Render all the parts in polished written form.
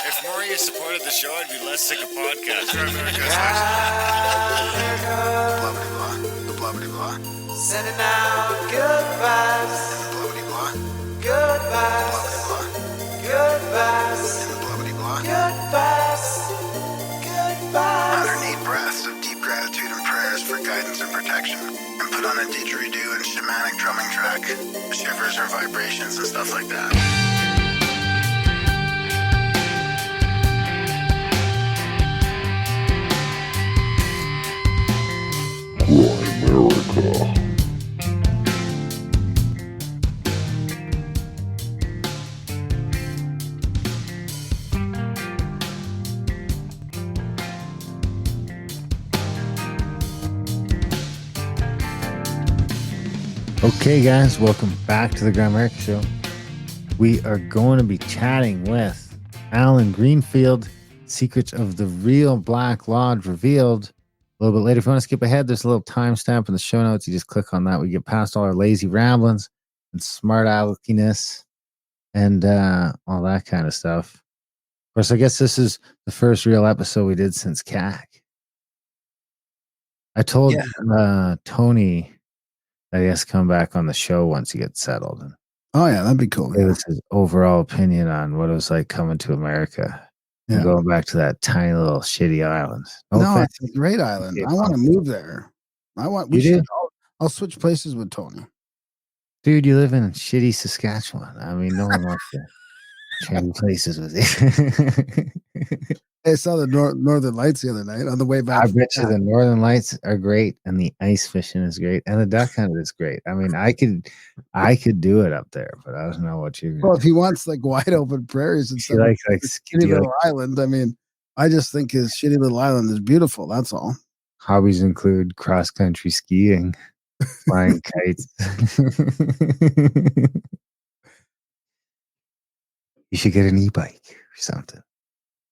If more of you supported the show, I'd be less sick of podcasts. Blah blah blah, blah blah. Sending out good vibes, Blah blah blah, good blah vibes, blah good vibes, blah blah. good vibes, good vibes. 108 breaths of deep gratitude and prayers for guidance and protection, and put on a didgeridoo and shamanic drumming track, shivers or vibrations and stuff like that. Okay, guys, welcome back to the Grimerica Show. We are going to be chatting with Alan Greenfield, Secrets of the Real Black Lodge revealed a little bit later. If you want to skip ahead, there's a little timestamp in the show notes. You just click on that. We get past all our lazy ramblings and smart aleckiness and all that kind of stuff. Of course, I guess this is the first real episode we did since CAC. I told Tony that he has to come back on the show once he gets settled and Oh yeah, that'd be cool. give us his overall opinion on what it was like coming to America and Yeah. going back to that tiny little shitty island. No, offense. it's a great island. Yeah, I want to move there. We You do? should. I'll switch places with Tony. Dude, you live in shitty Saskatchewan. I mean, no one wants to change places with you. I saw the Northern Lights the other night on the way back. I bet you the Northern Lights are great and the ice fishing is great and the duck hunting is great. I mean, I could do it up there, but I don't know what you're Well, if he wants like wide open prairies and She stuff, likes like shitty little island. I mean, I just think his shitty little island is beautiful. That's all. hobbies include cross country skiing, flying kites. You should get an e-bike or something.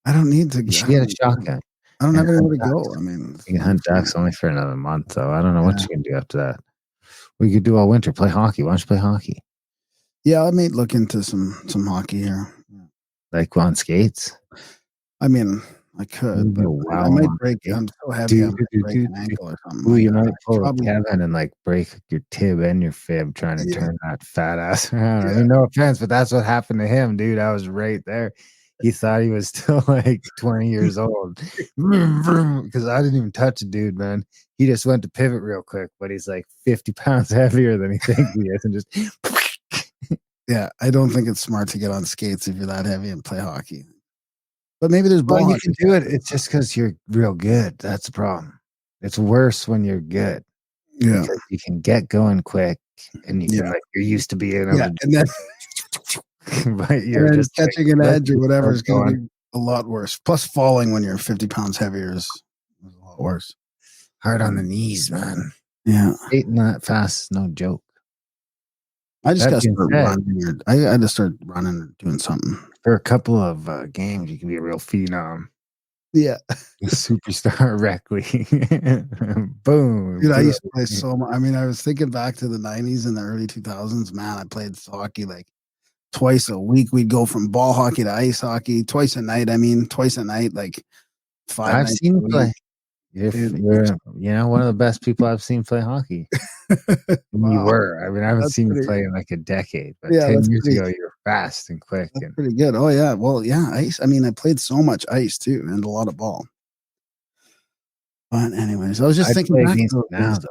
I don't need to. You should get a shotgun. I don't have and anywhere to hunt go. ducks. I mean, You can hunt ducks only for another month, though. I don't know what you can do after that. We could do all winter. Play hockey. Why don't you play hockey? Yeah, I may look into some hockey here. Like on skates? I mean, I could, but I might break. I'm so heavy. I might break an ankle or something. Ooh, you Like might that. pull Probably- a Kevin and like break your tib and your fib trying to Yeah. turn that fat ass around. I mean, no offense, but that's what happened to him, dude. I was right there. He thought he was still like 20 years old because I didn't even touch the dude, man. He just went to pivot real quick, but he's like 50 pounds heavier than he thinks he is, and just Yeah, I don't think it's smart to get on skates if you're that heavy and play hockey. But maybe there's ball well, you hockey. can do it. It's just because you're real good. That's the problem. It's worse when you're good. Yeah, Because you can get going quick and you can Yeah. like you're used to being able yeah, to and then, but you're and then just like, catching an let's edge or just whatever start is going to going. be a lot worse. Plus, falling when you're 50 pounds heavier is a lot worse. Hard on the knees, man. Yeah, Skating that fast is no joke. I just That got to being start said- running. I had to start running or doing something. For a couple of games, you can be a real phenom. Yeah, Superstar rec league. Boom. dude, I used to play so much. I mean, I was thinking back to the 90s and the early 2000s. Man, I played hockey like twice a week. We'd go from ball hockey to ice hockey twice a night. Like 5 I've nights seen a you week. play. You're one of the best people I've seen play hockey. You Wow. were. I mean, I haven't That's seen you pretty- play in like a decade, but Yeah, 10 that's years pretty- ago, you were fast and quick. That's And pretty good. Oh yeah. Well, yeah, ice. I mean, I played so much ice too, and a lot of ball. But anyways, I was just I'd thinking play back against to you those now, days. though.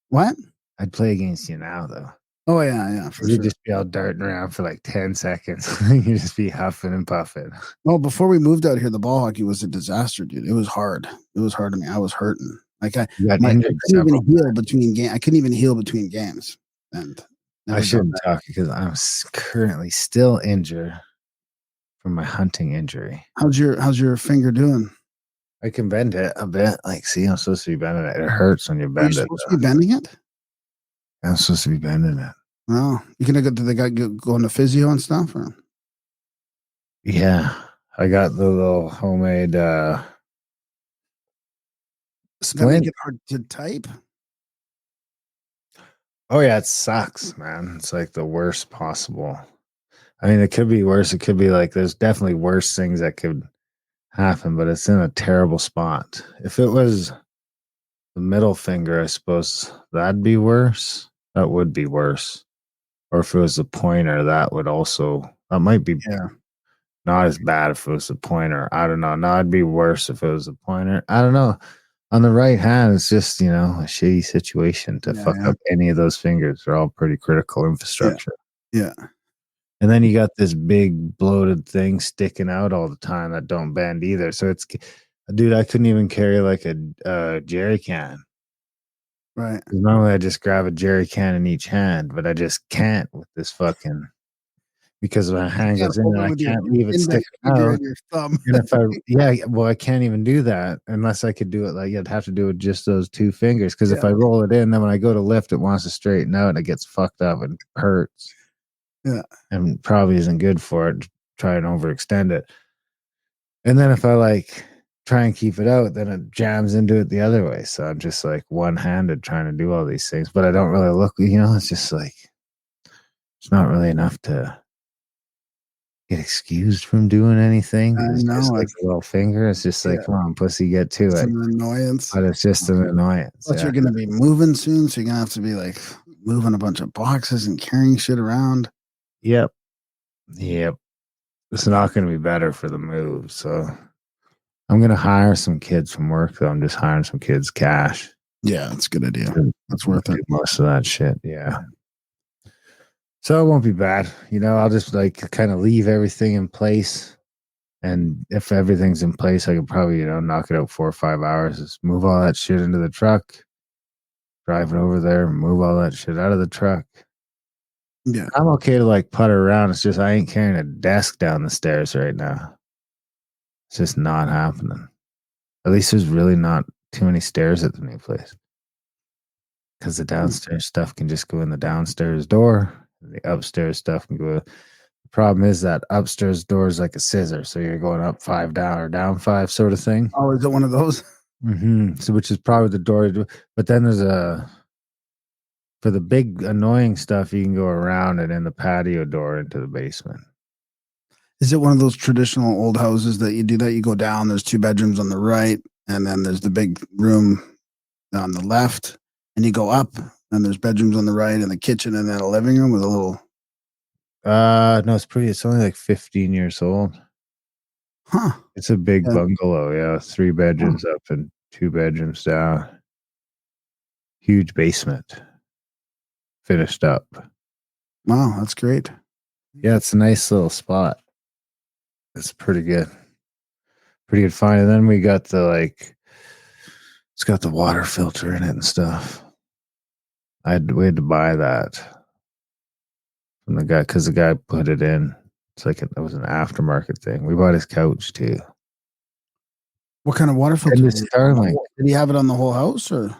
What? I'd play against you now, though. Oh yeah, for You'd sure. just be all darting around for like 10 seconds. You'd just be huffing and puffing. No, before we moved out here, the ball hockey was a disaster, dude. It was hard. It was hard to me. I was hurting. Like I You got couldn't injured even several heal between games. I couldn't even heal between games. And I never done shouldn't that. talk because I'm currently still injured from my hunting injury. How's your finger doing? I can bend it a bit. Like, see, I'm supposed to be bending it. It hurts when you Are you bend it. supposed to be bending it? I'm supposed to be bending it. No. You gonna go to the guy going to physio and stuff? Or? Yeah. I got the little homemade Does that make splint. it hard to type? Oh, yeah, it sucks, man. It's like the worst possible. I mean, it could be worse. It could be like there's definitely worse things that could happen, but it's in a terrible spot. If it was the middle finger, I suppose that'd be worse. That would be worse. Or if it was the pointer, that might be Yeah. not as bad if it was the pointer. I don't know. No, it'd be worse if it was the pointer. I don't know. On the right hand, it's just, a shitty situation to fuck Yeah. up any of those fingers. They're all pretty critical infrastructure. Yeah. And then you got this big bloated thing sticking out all the time that don't bend either. So dude, I couldn't even carry like a jerry can. Right. 'Cause normally I just grab a jerry can in each hand, but I just can't with this fucking, because my hand gotta goes in hold and it I with your can't leave it index sticking finger out. and your thumb. And I can't even do that unless I could do it like I'd have to do it with just those two fingers. Because if Yeah. I roll it in, then when I go to lift, it wants to straighten out and it gets fucked up and hurts. Yeah. And probably isn't good for it. Try and overextend it. And then if I like try and keep it out, then it jams into it the other way. So I'm just like one-handed trying to do all these things, but I don't really look, it's just like it's not really enough to get excused from doing anything. I It's just know. like a little finger. It's just like, Yeah. come on, pussy, get to It's it. an annoyance. But it's just an annoyance. But Yeah. you're gonna be moving soon, so you're gonna have to be like moving a bunch of boxes and carrying shit around. Yep. It's not going to be better for the move. So I'm going to hire some kids from work, though. I'm just hiring some kids cash. Yeah, that's a good idea. to That's worth do it. most of that shit. Yeah. So it won't be bad. I'll just like kind of leave everything in place. And if everything's in place, I could probably, knock it out 4 or 5 hours. Just move all that shit into the truck, drive it over there, move all that shit out of the truck. Yeah. I'm okay to like putter around. It's just I ain't carrying a desk down the stairs right now. It's just not happening. At least there's really not too many stairs at the new place. Because the downstairs stuff can just go in the downstairs door. The upstairs stuff can go. The problem is that upstairs door is like a scissor. So you're going up 5 down or down 5 sort of thing. Oh, is it one of those? So which is probably the door. But then there's for the big annoying stuff, you can go around and in the patio door into the basement. Is it one of those traditional old houses that you do that? You go down, there's 2 bedrooms on the right, and then there's the big room on the left, and you go up, and there's bedrooms on the right, and the kitchen, and then a living room with a little. No, it's only like 15 years old. Huh. It's a big Yeah. bungalow, yeah. 3 bedrooms up and 2 bedrooms down. Huge basement. Finished up. Wow, that's great. Yeah, it's a nice little spot. It's pretty good. Pretty good find. And then we got it's got the water filter in it and stuff. We had to buy that from the guy because the guy put it in. It's like it was an aftermarket thing. We bought his couch too. What kind of water filter? And the Starlink. Did he have it on the whole house, or?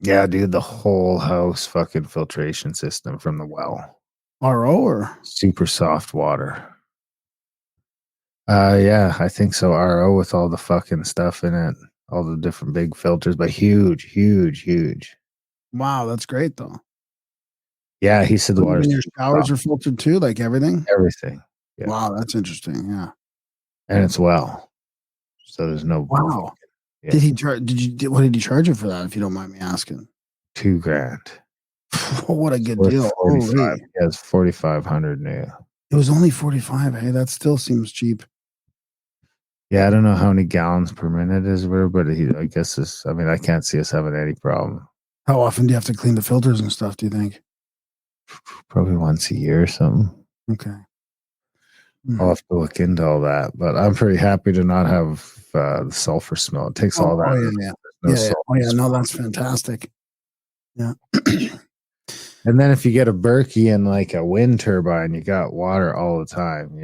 Yeah, dude, the whole house fucking filtration system from the well. RO or? Super soft water. Yeah, I think so. RO with all the fucking stuff in it, all the different big filters, but huge. Wow, that's great though. Yeah, he said the water's And your super showers soft. are filtered too, like everything. Everything. Yeah. Wow, that's interesting. Yeah. And it's well. So there's no Wow. Yeah. Did he charge? What did he charge you for that? If you don't mind me asking. $2,000. What a good Worth deal! 45. Holy. Yeah, it's 4,500 new. It was only 45. Hey, that still seems cheap. Yeah, I don't know how many gallons per minute is where, but I guess I can't see us having any problem. How often do you have to clean the filters and stuff? Do you think? Probably once a year or something. Okay. I'll have to look into all that, but I'm pretty happy to not have the sulfur smell. It takes all that. Oh yeah. No Yeah. sulfur Oh yeah. No, smell. that's fantastic. Yeah. And then if you get a Berkey and like a wind turbine, you got water all the time,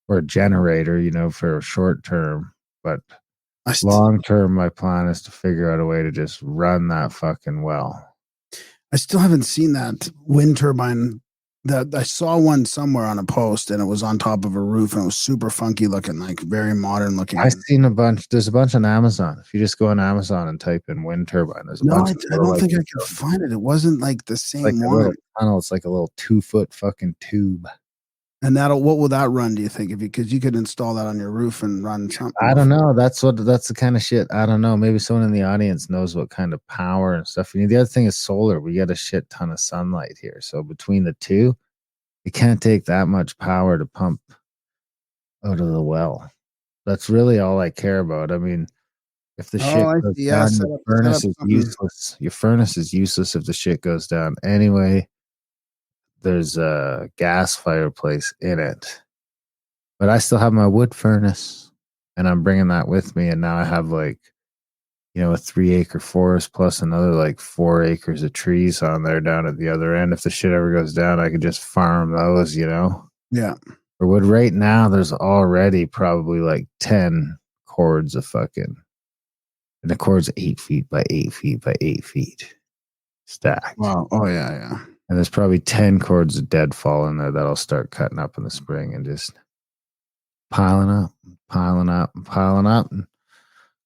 or a generator, for a short term. But long term, my plan is to figure out a way to just run that fucking well. I still haven't seen that wind turbine. That I saw one somewhere on a post, and it was on top of a roof, and it was super funky looking, like very modern looking. I've seen a bunch. There's a bunch on Amazon. If you just go on Amazon and type in wind turbine, there's a bunch. I don't think I could find it. It wasn't like the same like a one. little tunnel. It's like a little 2-foot fucking tube. And what will that run, do you think? Because you could install that on your roof and run something. I don't know. That's the kind of shit. I don't know. Maybe someone in the audience knows what kind of power and stuff you need. The other thing is solar. We get a shit ton of sunlight here. So between the two, it can't take that much power to pump out of the well. That's really all I care about. I mean, if the shit I goes see. Yeah, down, set your up furnace is something. useless. Your furnace is useless if the shit goes down. Anyway, there's a gas fireplace in it. But I still have my wood furnace, and I'm bringing that with me. And now I have like, a 3-acre forest plus another like 4 acres of trees on there down at the other end. If the shit ever goes down, I could just farm those, Yeah. For wood right now, there's already probably like 10 cords of fucking, and the cord's 8 feet by 8 feet by 8 feet stacked. Wow. Oh, yeah. And there's probably 10 cords of deadfall in there that I'll start cutting up in the spring and just piling up.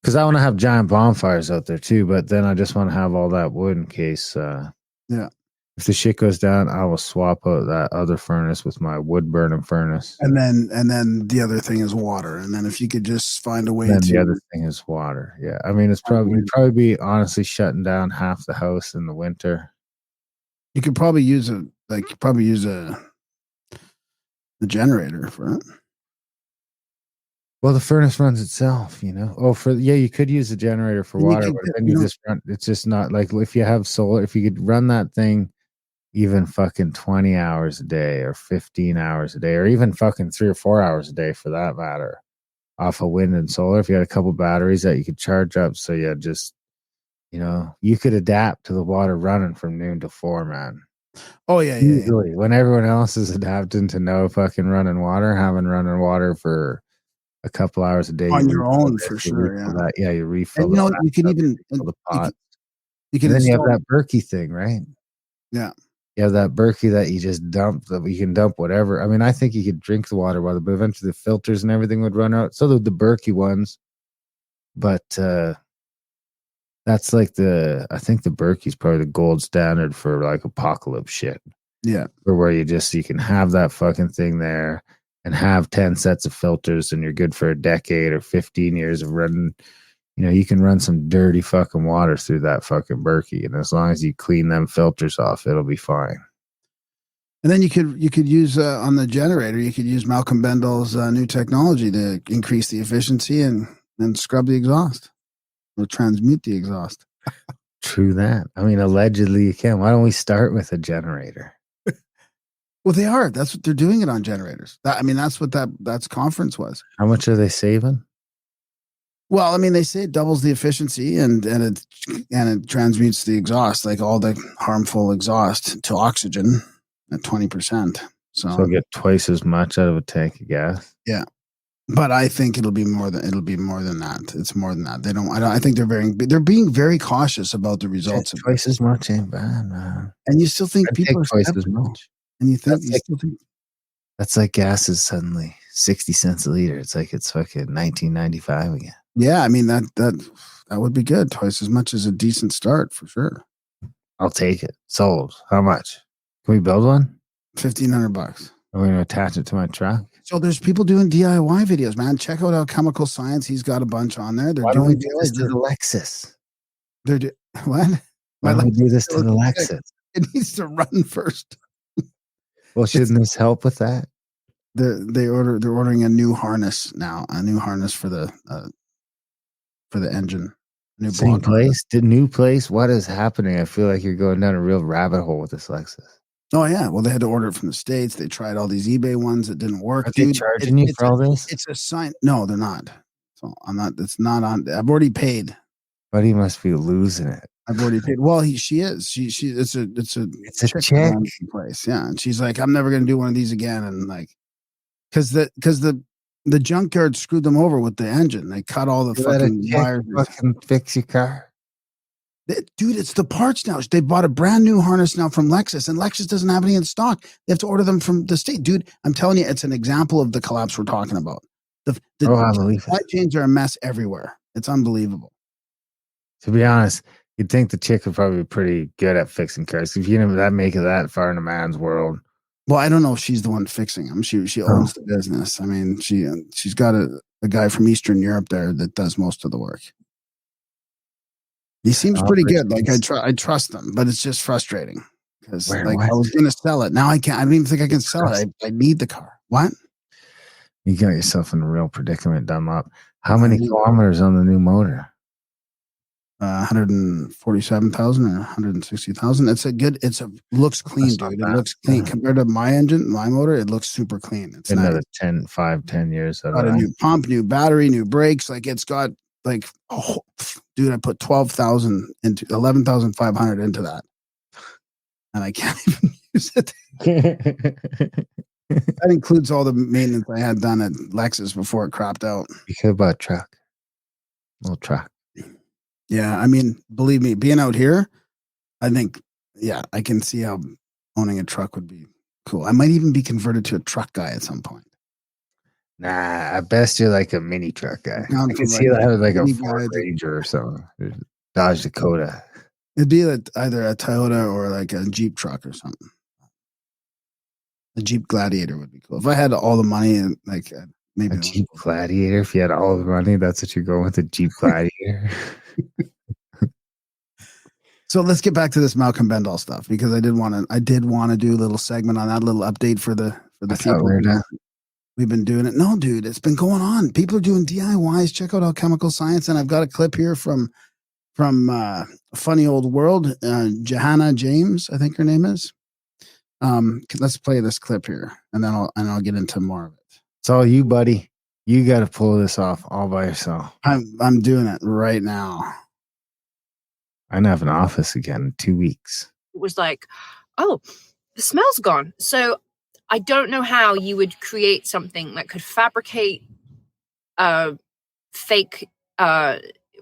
Because I want to have giant bonfires out there too, but then I just want to have all that wood in case. If the shit goes down, I will swap out that other furnace with my wood burning furnace. And then the other thing is water. And then if you could just find a way Then to. the other thing is water. Yeah, I mean, you'd probably be honestly shutting down half the house in the winter. You could probably use the generator for it. Well, the furnace runs itself, you could use the generator for water, but then you just run. It's just not like if you have solar. If you could run that thing even fucking 20 hours a day or 15 hours a day or even fucking 3 or 4 hours a day for that matter off of wind and solar, if you had a couple batteries that you could charge up, so you just you could adapt to the water running from noon to 4, man. Oh yeah. Easily. When everyone else is adapting to no fucking running water for a couple hours a day on your own for sure. Yeah, you refill. And you can even the pot. You can then you install, have that Berkey thing, right? Yeah. You have that Berkey that you just dump. That you can dump whatever. I mean, I think you could drink the water, but eventually the filters and everything would run out. So the Berkey ones, but that's like I think the Berkey's probably the gold standard for like apocalypse shit. Yeah. For where you can have that fucking thing there and have 10 sets of filters and you're good for a decade or 15 years of running. You can run some dirty fucking water through that fucking Berkey, and as long as you clean them filters off, it'll be fine. And then you could use on the generator, you could use Malcolm Bendel's new technology to increase the efficiency and scrub the exhaust or transmute the exhaust. True that. I mean, allegedly you can. Why don't we start with a generator? Well, they are. That's what they're doing it on generators. That's what that's conference was. How much are they saving? Well, I mean, they say it doubles the efficiency and it transmutes the exhaust, like all the harmful exhaust, to oxygen at 20%. So get twice as much out of a tank of gas. Yeah, but I think it'll be more than that. It's more than that. I think they're being very cautious about the results. Twice as much ain't bad, man. And you still think people are twice as much. And you think that's like gas is suddenly 60 cents a liter. It's like it's fucking 1995 again. Yeah, I mean that would be good. Twice as much as a decent start for sure. I'll take it. Sold. How much? Can we build one? $1,500. Are we gonna attach it to my truck? So there's people doing DIY videos, man. Check out Chemical Science. He's got a bunch on there. Why don't we do this to the Lexus? What? Why don't we do this to the Lexus? It needs to run first. Well, shouldn't this help with that? They're ordering a new harness now. A new harness for the engine. Same place? The new place? What is happening? I feel like you're going down a real rabbit hole with this Lexus. Oh yeah, well they had to order it from the States. They tried all these eBay ones that didn't work. Are they charging you for all this? It's a sign. No, they're not. So I'm not. It's not on. I've already paid. But he must be losing it. I've already paid. Well, she is. She. It's a chick place. Yeah, and she's like, I'm never gonna do one of these again. And like, because the junkyard screwed them over with the engine. They cut all the fucking wires. Fucking fix your car. Dude, it's the parts now. They bought a brand new harness now from Lexus, and Lexus doesn't have any in stock. They have to order them from the state. Dude, I'm telling you, it's an example of the collapse we're talking about. The supply chains are a mess everywhere. It's unbelievable. To be honest, you'd think the chick would probably be pretty good at fixing cars. If you never that make it that far in a man's world. Well, I don't know if she's the one fixing them. She owns the business. I mean, she's got a guy from Eastern Europe there that does most of the work. He seems pretty good. Like I trust him, but it's just frustrating because I was going to sell it. Now I can't. I don't even think I can sell it. I need the car. What? You got yourself in a real predicament, Dunlop. How many kilometers on the new motor? 147,000 or 160,000. Looks clean, dude. It looks clean compared to my engine, my motor. It looks super clean. It's another 10 years. Got a new pump, new battery, new brakes. Like it's got dude, I put 12,000 into 11,500 into that, and I can't even use it. That includes all the maintenance I had done at Lexus before it crapped out. You could have bought a truck, little truck. Yeah, I mean, believe me, being out here, I think, I can see how owning a truck would be cool. I might even be converted to a truck guy at some point. Nah, I best you're like a mini truck guy. I can see that like a Ford Ranger or something. Dodge Dakota. It'd be like either a Toyota or like a Jeep truck or something. A Jeep Gladiator would be cool. If I had all the money and like maybe a Jeep Gladiator. If you had all the money, that's what you're going with, a Jeep Gladiator. So let's get back to this Malcolm Bendall stuff because I did want to do a little segment on that, little update for the people. We've been doing it. No, dude, it's been going on. People are doing DIYs. Check out Alchemical Science, and I've got a clip here from Funny Old World. Johanna James, I think her name is. Let's play this clip here, and then I'll get into more of it. It's all you, buddy. You got to pull this off all by yourself. I'm doing it right now. I don't have an office again in 2 weeks. It was like, oh, the smell's gone. So I don't know how you would create something that could fabricate fake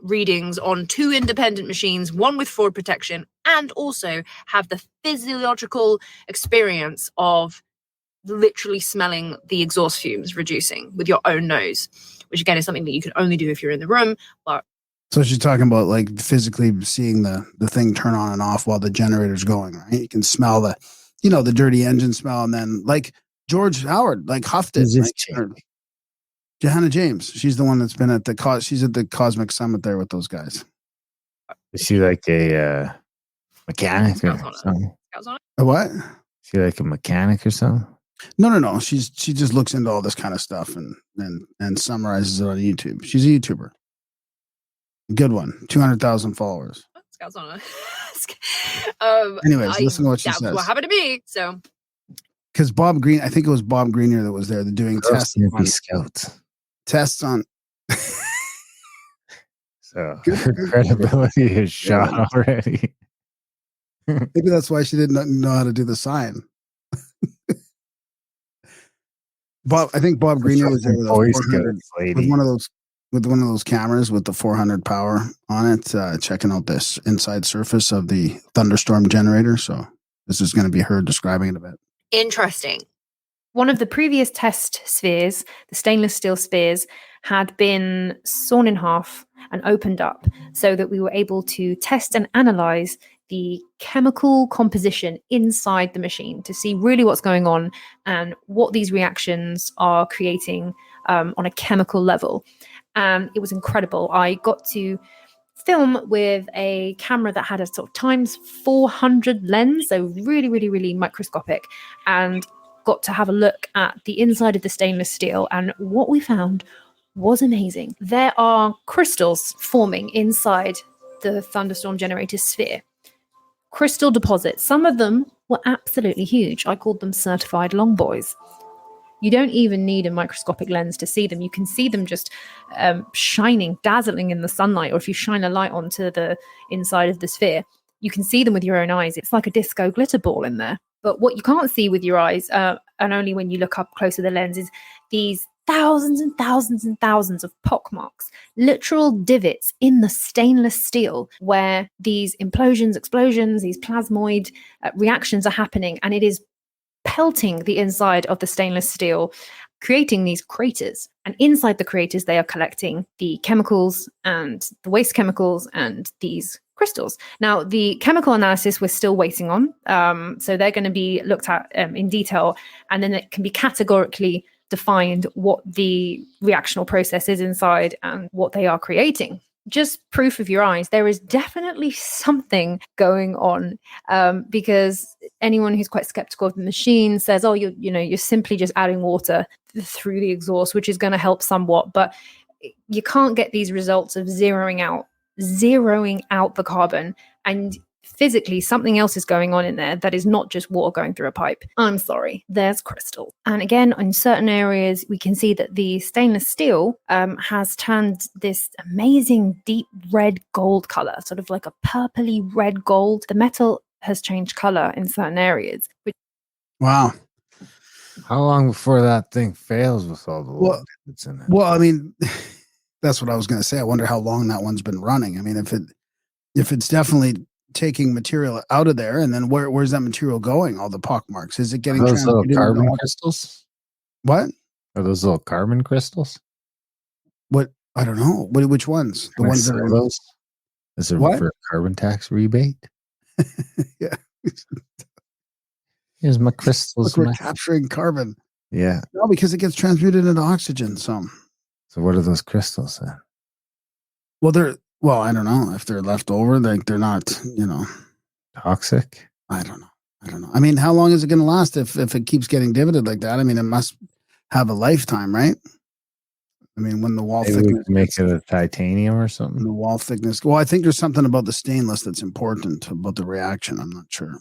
readings on two independent machines, one with fraud protection, and also have the physiological experience of literally smelling the exhaust fumes reducing with your own nose, which again is something that you can only do if you're in the room. But so she's talking about like physically seeing the thing turn on and off while the generator's going, right? You can smell the dirty engine smell, and then like George Howard like huffed it. Right? Johanna James, she's the one that's been at she's at the Cosmic Summit there with those guys. Is she like a mechanic or something? A what? Is she like a mechanic or something? No. She just looks into all this kind of stuff and summarizes it on YouTube. She's a YouTuber. Good one. 200,000 followers. Scouts on Anyways, listen to what she says. What happened to me? So, because Bob Green, I think it was Bob Greener that was there. They're doing tests on Scouts. Tests on. So her credibility is shot already. Maybe that's why she didn't know how to do the sign. I think Bob Greener was there with, 400, with one of those cameras with the 400 power on it, checking out this inside surface of the thunderstorm generator. So this is going to be her describing it a bit. Interesting. One of the previous test spheres, the stainless steel spheres, had been sawn in half and opened up so that we were able to test and analyze the chemical composition inside the machine to see really what's going on and what these reactions are creating on a chemical level. And it was incredible. I got to film with a camera that had a sort of times 400 lens, so really, really, really microscopic, and got to have a look at the inside of the stainless steel. And what we found was amazing. There are crystals forming inside the thunderstorm generator sphere. Crystal deposits. Some of them were absolutely huge. I called them certified long boys. You don't even need a microscopic lens to see them. You can see them just shining, dazzling in the sunlight. Or if you shine a light onto the inside of the sphere, you can see them with your own eyes. It's like a disco glitter ball in there. But what you can't see with your eyes, and only when you look up close with the lens, is these thousands and thousands and thousands of pockmarks, literal divots in the stainless steel where these implosions, explosions, these plasmoid reactions are happening. And it is pelting the inside of the stainless steel, creating these craters. And inside the craters, they are collecting the chemicals and the waste chemicals and these crystals. Now, the chemical analysis we're still waiting on. So they're going to be looked at in detail, and then it can be categorically defined what the reactional process is inside and what they are creating. Just proof of your eyes, there is definitely something going on, because anyone who's quite skeptical of the machine says, oh, you're simply just adding water through the exhaust, which is going to help somewhat, but you can't get these results of zeroing out the carbon, and physically something else is going on in there that is not just water going through a pipe. I'm sorry, there's crystal. And again, in certain areas, we can see that the stainless steel has turned this amazing deep red gold color, sort of like a purpley red gold. The metal has changed color in certain areas. Wow. How long before that thing fails with all the Well- little bits in it? Well, I mean, that's what I was going to say. I wonder how long that one's been running. I mean, if it's definitely taking material out of there, and then where's that material going? All the pockmarks. Is it getting Are those little transmitted carbon into- crystals? What? Are those little carbon crystals? What? I don't know. Which ones? The Can I ones that sell are those? Is it What? for a carbon tax rebate? Yeah. Here's my crystals. Look, we're my- capturing carbon. Yeah. No, because it gets transmuted into oxygen. Some. So what are those crystals then? Well, I don't know if they're left over. They're not. Toxic? I don't know. I mean, how long is it going to last if it keeps getting divided like that? I mean, it must have a lifetime, right? I mean, when the wall Maybe we thickness can make it a titanium or when something. the wall thickness. Well, I think there's something about the stainless that's important about the reaction. I'm not sure.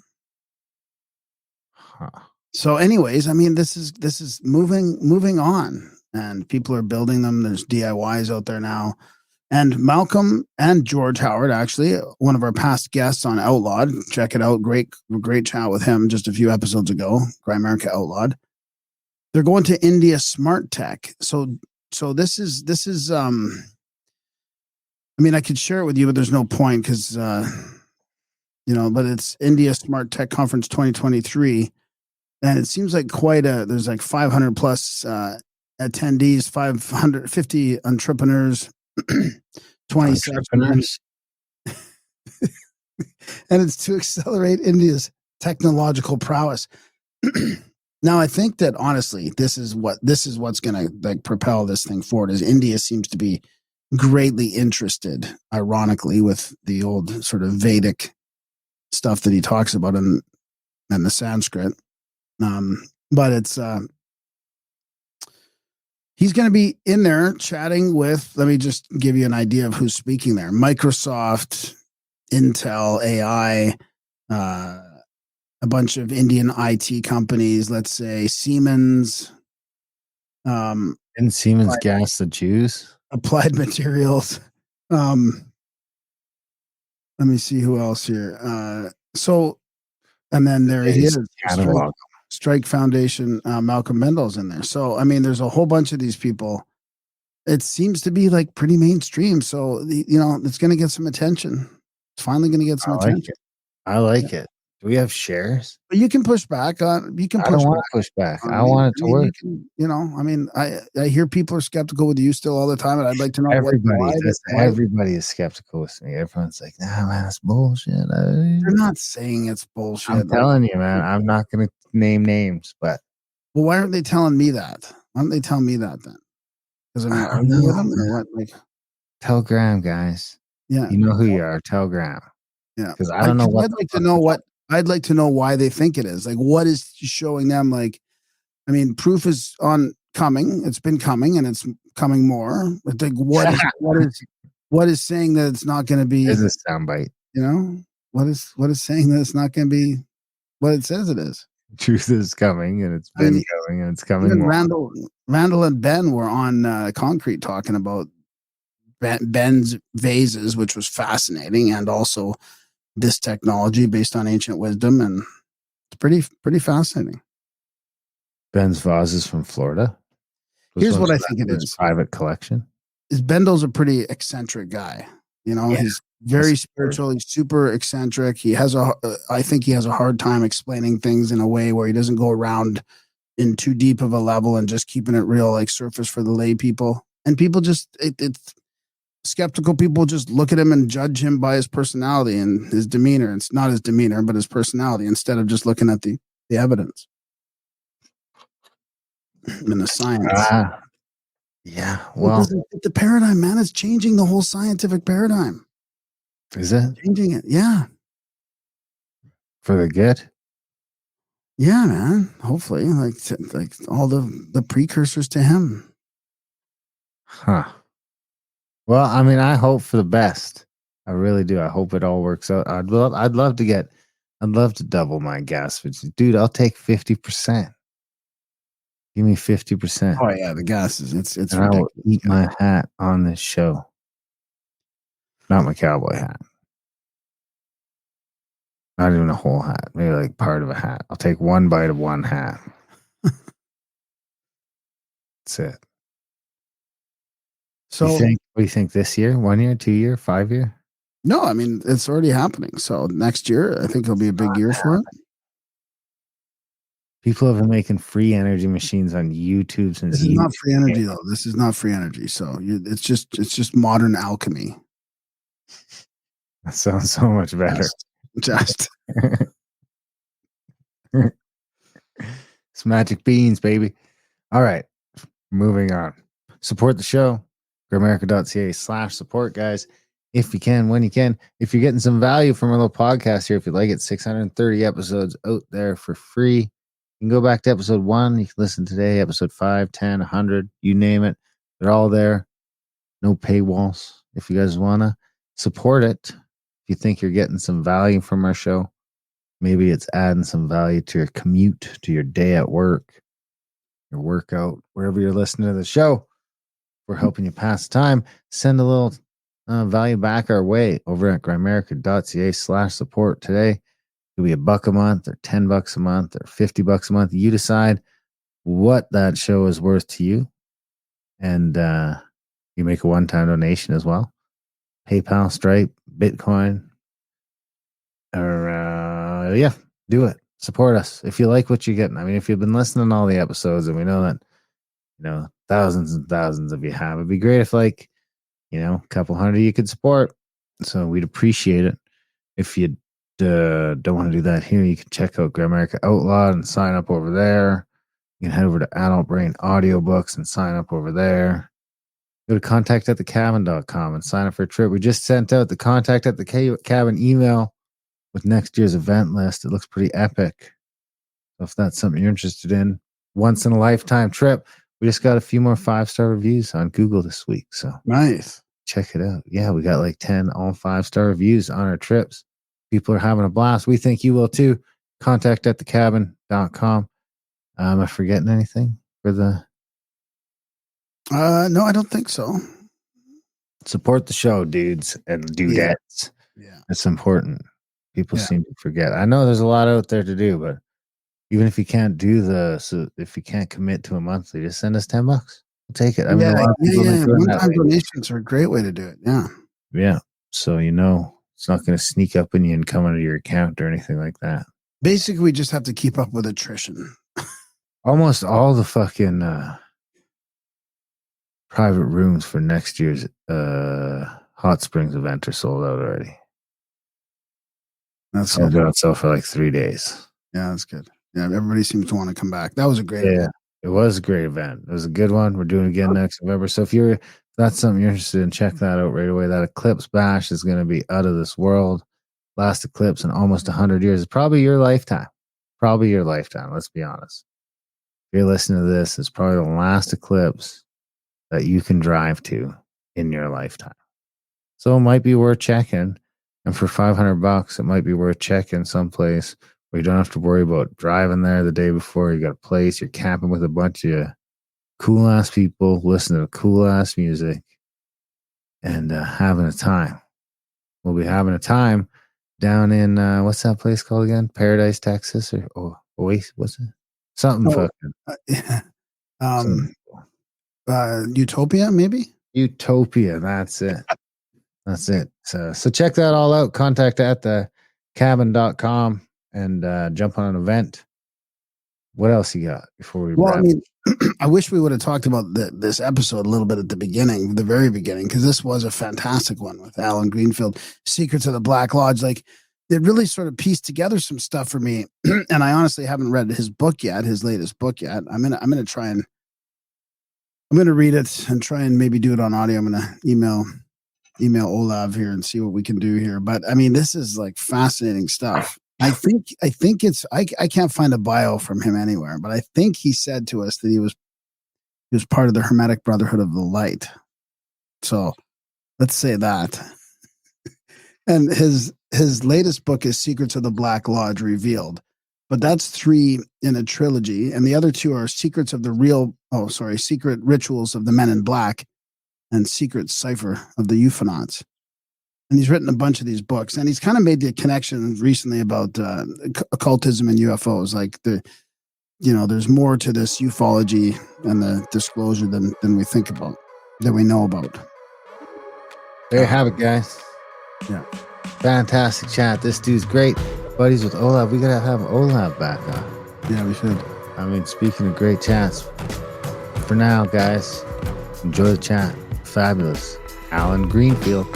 Huh. So, anyways, I mean, this is moving on, and people are building them. There's DIYs out there now, and Malcolm and George Howard, actually, one of our past guests on Outlawed. Check it out. Great chat with him just a few episodes ago. Grimerica Outlawed. They're going to India Smart Tech. So this is. I mean, I could share it with you, but there's no point because but it's India Smart Tech Conference 2023. And it seems like there's like 500 plus attendees, 550 entrepreneurs, 27. Entrepreneurs? And it's to accelerate India's technological prowess. Now, I think that honestly, this is what's going to like propel this thing forward. Is India seems to be greatly interested, ironically, with the old sort of Vedic stuff that he talks about and the Sanskrit. But it's he's going to be in there chatting with. Let me just give you an idea of who's speaking there: Microsoft, Intel, AI, a bunch of Indian IT companies. Let's say Siemens, Didn't Siemens Right. gas the Jews? Applied Materials. Let me see who else here. And then there he is. Catalog. Strike Foundation, Malcolm Mendel's in there. So, I mean, there's a whole bunch of these people. It seems to be like pretty mainstream. So, it's going to get some attention. It's finally going to get some I like attention. it. I like it. Do we have shares? But you can push back on. You can I push don't back. want to push back. I mean, want it to you work. can, I hear people are skeptical with you still all the time, and I'd like to know Everybody is skeptical with me. Everyone's like, "Nah, man, that's bullshit." They're not saying it's bullshit. I'm telling you, man. I'm not going to name names, but Well, why aren't they telling me that? Why don't they tell me that then? Because I are don't you with know, them or man. what? Like, tell Graham, guys. yeah, You know who you are. Tell Graham. yeah. Because I don't know what. I'd like to know what. I'd like to know why they think it is. Like, what is showing them? Like, I mean, proof is on coming. It's been coming, and it's coming more. But like, what is saying that it's not going to be? Is a soundbite. What is saying that it's not going to be what it says it is? Truth is coming, and it's been coming, and it's coming Even more. Randall and Ben were on Concrete talking about Ben's vases, which was fascinating, and also this technology based on ancient wisdom, and it's pretty fascinating. Ben's vases from Florida. Here's what I think it is. Private collection. Is Bendel's a pretty eccentric guy. He's very spiritual. He's super eccentric. I think he has a hard time explaining things in a way where he doesn't go around in too deep of a level and just keeping it real, like surface for the lay people. And people just, it's skeptical people just look at him and judge him by his personality and his demeanor. It's not his demeanor, but his personality, instead of just looking at the evidence and the science. Yeah. It Well, doesn't fit the paradigm, man. It's changing the whole scientific paradigm. is it Changing it. Yeah. for the good? Yeah, man. Hopefully, like all the precursors to him. Huh. Well, I mean, I hope for the best. I really do. I hope it all works out. I'd love to double my gas. But dude, I'll take 50%. Give me 50%. Oh yeah, the gas is it's And I will ridiculous. eat my hat on this show. Not my cowboy hat. Not even a whole hat. Maybe like part of a hat. I'll take one bite of one hat. That's it. So What do you think this year? 1 year, 2 year, 5 year? no, I mean it's already happening. So next year, I think it'll be a big year for it. People have been making free energy machines on YouTube since This is not free energy though. This is not free energy. So it's just modern alchemy. That sounds so much better. Just It's magic beans, baby. All right. Moving on. Support the show. grimerica.ca/support, guys. If you can, when you can. If you're getting some value from our little podcast here, if you like it, 630 episodes out there for free. You can go back to episode 1. You can listen today, episode 5, 10, 100, you name it. They're all there. No paywalls. If you guys want to support it, if you think you're getting some value from our show, maybe it's adding some value to your commute, to your day at work, your workout, wherever you're listening to the show. We're helping you pass the time. Send a little value back our way over at grimerica.ca/support today. It'll be $1 a month or $10 a month or $50 a month. You decide what that show is worth to you. And you make a one-time donation as well. PayPal, Stripe, Bitcoin, or do it. Support us if you like what you're getting. I mean, if you've been listening to all the episodes, and we know that thousands and thousands of you have, it'd be great if a couple hundred you could support. So we'd appreciate it. If you don't want to do that here, you can check out Grimerica Outlawed and sign up over there. You can head over to Adult Brain Audiobooks and sign up over there. Go to contact@thecabin.com and sign up for a trip. We just sent out the contact at the cabin email with next year's event list. It looks pretty epic. So if that's something you're interested in, once in a lifetime trip. We just got a few more 5-star reviews on Google this week. So nice. Check it out. Yeah, we got like 10 all 5-star reviews on our trips. People are having a blast. We think you will too. Contact@thecabin.com. Am I forgetting anything for the no, I don't think so. support the show, dudes and dudettes? Yeah. It's important. People seem to forget. I know there's a lot out there to do, but even if you can't if you can't commit to a monthly, just send us $10. We'll take it. I mean, a lot of people one-time donations are a great way to do it. Yeah. Yeah. So it's not going to sneak up on you and come into your account or anything like that. Basically, we just have to keep up with attrition. Almost all the fucking private rooms for next year's Hot Springs event are sold out already. That's sold out itself for like 3 days. Yeah, that's good. Yeah, everybody seems to want to come back. That was a great event. It was a great event. It was a good one. We're doing it again next November. So if that's something you're interested in, check that out right away. That Eclipse Bash is going to be out of this world. Last eclipse in almost 100 years. It's probably your lifetime. Let's be honest. If you're listening to this, it's probably the last eclipse that you can drive to in your lifetime. So it might be worth checking. And for $500, it might be worth checking someplace where you don't have to worry about driving there the day before. You got a place, you're camping with a bunch of cool ass people, listening to cool ass music, and having a time. We'll be having a time down in what's that place called again? Paradise, Texas, or Oasis? What's it? Something fucking. Utopia, maybe. Utopia. That's it. That's it. So check that all out. Contact@thecabin.com and jump on an event. What else you got before we Well, I wrap? mean, I wish we would have talked about this episode a little bit at the beginning, the very beginning, because this was a fantastic one with Alan Greenfield, Secrets of the Black Lodge. Like, it really sort of pieced together some stuff for me. And I honestly haven't read his book yet, his latest book yet. I'm gonna try and I'm gonna read it and try and maybe do it on audio. I'm gonna email Olav here and see what we can do here. But I mean, this is like fascinating stuff. I think it's I can't find a bio from him anywhere, but I think he said to us that he was part of the Hermetic Brotherhood of the Light. So let's say that. And his latest book is Secrets of the Black Lodge Revealed. But that's 3 in a trilogy, and the other 2 are Secret Rituals of the Men in Black and Secret Cipher of the Euphonauts. And he's written a bunch of these books, and he's kind of made the connection recently about occultism and UFOs. Like there's more to this ufology and the disclosure than we think about, that we know about. There you have it, guys. Yeah. Fantastic chat. This dude's great. Buddies with Olav. We gotta have Olav back on. Yeah, we should. I mean, speaking of great chats, for now, guys, enjoy the chat. Fabulous. Alan Greenfield.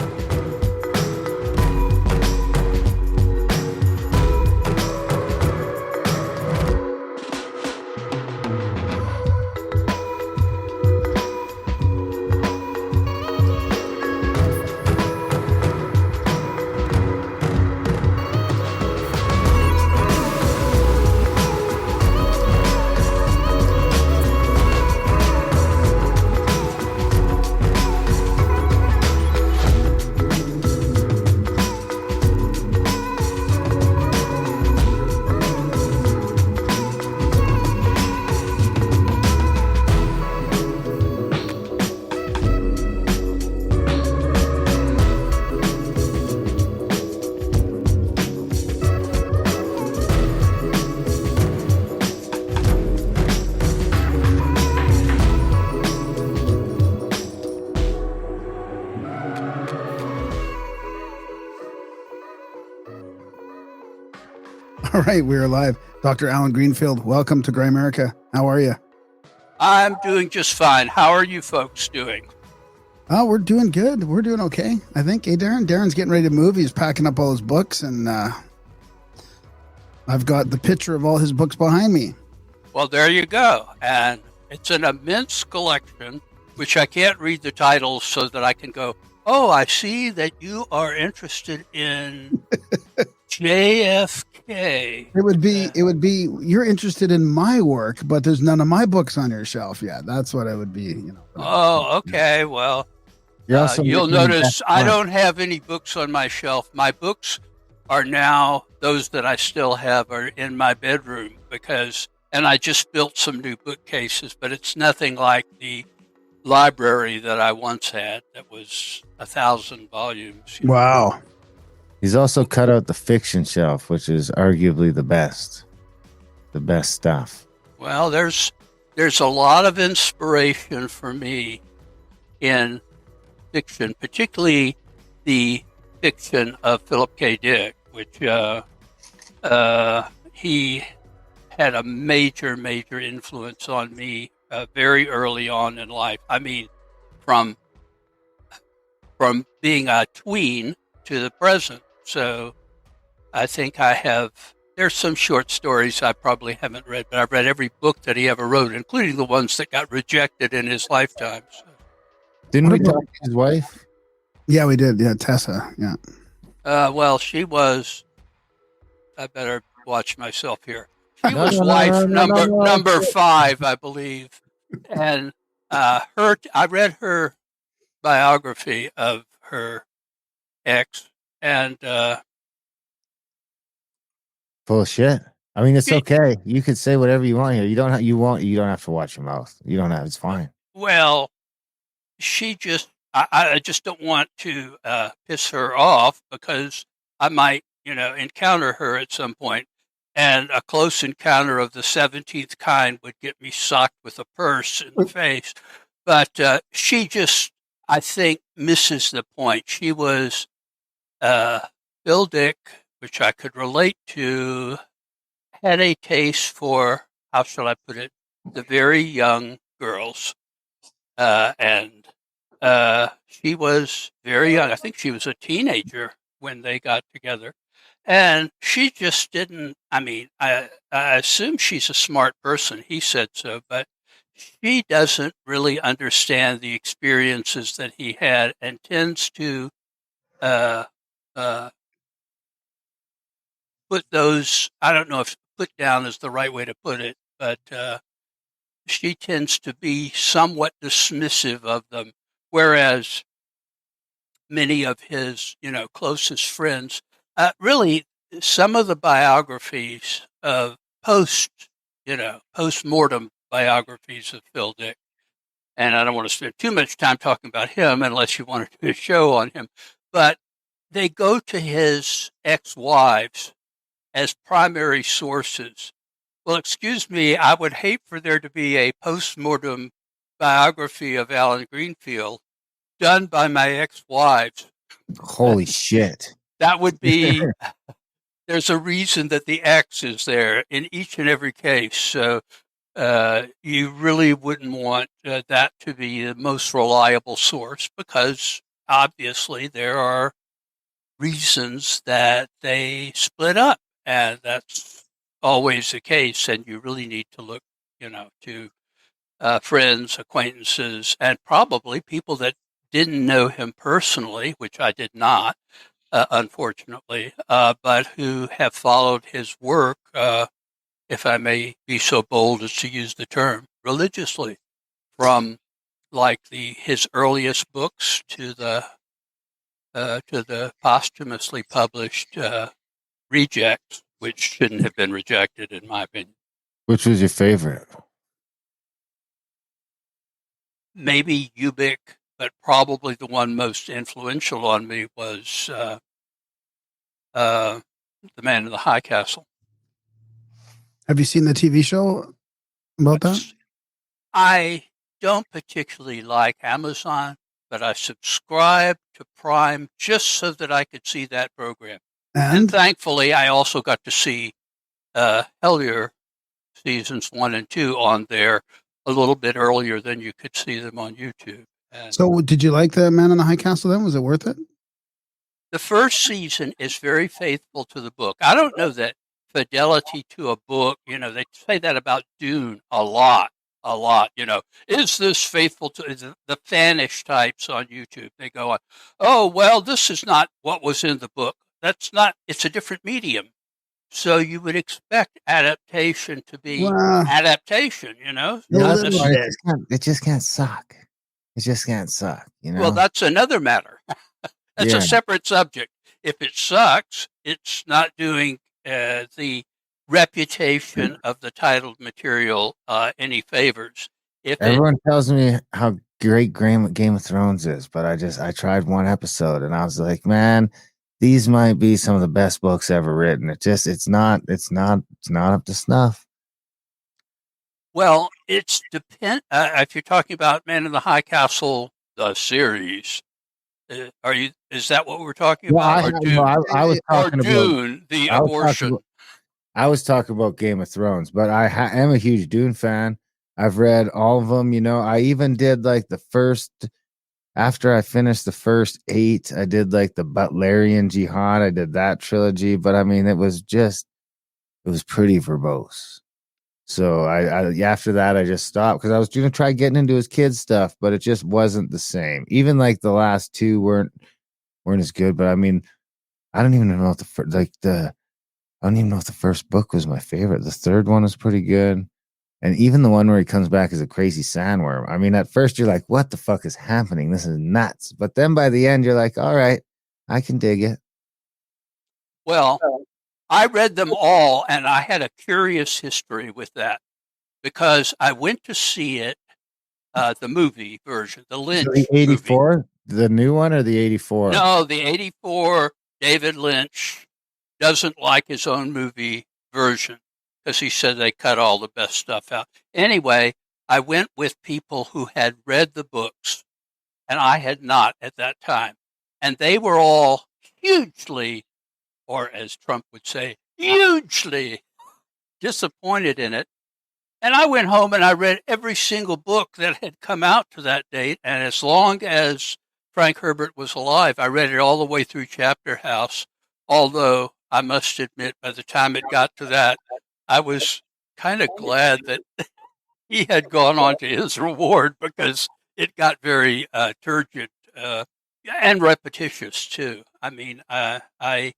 All right, we're live. Dr. Alan Greenfield, welcome to Gray America. How are you? I'm doing just fine. How are you folks doing? Oh, we're doing good. We're doing okay, I think. Hey, Darren. Darren's getting ready to move. He's packing up all his books, and I've got the picture of all his books behind me. Well, there you go. And it's an immense collection, which I can't read the titles so that I can go, oh, I see that you are interested in JFK. It would be, you're interested in my work, but there's none of my books on your shelf yet. That's what it would be, you know. Oh, okay. Well, you'll notice I don't have any books on my shelf. My books are now, those that I still have are in my bedroom and I just built some new bookcases, but it's nothing like the library that I once had that was 1,000 volumes. Wow. He's also cut out the fiction shelf, which is arguably the best stuff. Well, there's a lot of inspiration for me in fiction, particularly the fiction of Philip K. Dick, which he had a major influence on me very early on in life. I mean, from being a tween to the present. So I think there's some short stories I probably haven't read, but I've read every book that he ever wrote, including the ones that got rejected in his lifetime. So. Didn't we talk to his wife? Yeah, we did. Yeah, Tessa. Yeah. Well, she was, I better watch myself here. She was wife number 5, I believe. And I read her biography of her ex, and full of shit. I mean, it's okay. You could say whatever you want here. You don't have to watch your mouth. You don't have. It's fine. Well, she just. I just don't want to piss her off because I might, encounter her at some point, and a close encounter of the 17th kind would get me socked with a purse in the face. But she just, I think, misses the point. She was Bill Dick, which I could relate to, had a taste for how shall I put it, the very young girls. And she was very young. I think she was a teenager when they got together. And she just didn't, I mean, I assume she's a smart person. He said so, but she doesn't really understand the experiences that he had and tends to uh, uh, put those, I don't know if put down is the right way to put it, but she tends to be somewhat dismissive of them. Whereas many of his, closest friends, really some of the biographies of post-mortem biographies of Phil Dick, and I don't want to spend too much time talking about him unless you want to do a show on him, but they go to his ex-wives as primary sources. Well, excuse me, I would hate for there to be a post-mortem biography of Alan Greenfield done by my ex-wives. Holy shit. That would be, there's a reason that the X is there in each and every case. So you really wouldn't want that to be the most reliable source, because obviously there are reasons that they split up, and that's always the case. And you really need to look, to friends, acquaintances, and probably people that didn't know him personally, which I did not, unfortunately, but who have followed his work, if I may be so bold as to use the term, religiously, from like his earliest books to the posthumously published rejects, which shouldn't have been rejected, in my opinion. Which was your favorite? Maybe Ubik, but probably the one most influential on me was The Man in the High Castle. Have you seen the TV show about that? I don't particularly like Amazon, but I subscribed to Prime just so that I could see that program. And And thankfully, I also got to see Hellier seasons 1 and 2 on there a little bit earlier than you could see them on YouTube. And so, did you like the Man in the High Castle? Then was it worth it? the first season is very faithful to the book. I don't know that fidelity to a book, they say that about Dune a lot. Is this faithful to the fanish types on YouTube? They go on, oh, well, this is not what was in the book. That's not, it's a different medium. So you would expect adaptation to be Well, adaptation, No, That's little why bit. it just can't suck. It just can't suck, Well, that's another matter. That's Yeah. a separate subject. If it sucks, it's not doing the reputation of the titled material any favors. Everyone tells me how great Game of Thrones is, but I tried one episode and I was like, man, these might be some of the best books ever written. It's not up to snuff. Well, it's if you're talking about Man in the High Castle, the series, is that what we're talking Well, about? I was talking about Dune, the abortion. I was talking about Game of Thrones, but I am a huge Dune fan. I've read all of them. I even did like the first. After I finished the first 8, I did like the Butlerian Jihad. I did that trilogy, but I mean, it was pretty verbose. So I after that I just stopped because I was going to try getting into his kids stuff, but it just wasn't the same. Even like the last 2 weren't as good. But I mean, I don't even know if I don't even know if the first book was my favorite. The third one was pretty good. And even the one where he comes back as a crazy sandworm. I mean, at first you're like, what the fuck is happening? This is nuts. But then by the end, you're like, all right, I can dig it. Well, I read them all, and I had a curious history with that because I went to see it, the movie version, the Lynch So the 84, the new one or the 84? No, the 84, David Lynch doesn't like his own movie version because he said they cut all the best stuff out. Anyway, I went with people who had read the books, and I had not at that time. And they were all hugely, or as Trump would say, hugely disappointed in it. And I went home and I read every single book that had come out to that date. And as long as Frank Herbert was alive, I read it all the way through Chapter House. Although I must admit, by the time it got to that, I was kind of glad that he had gone on to his reward, because it got very turgid and repetitious too. I mean, I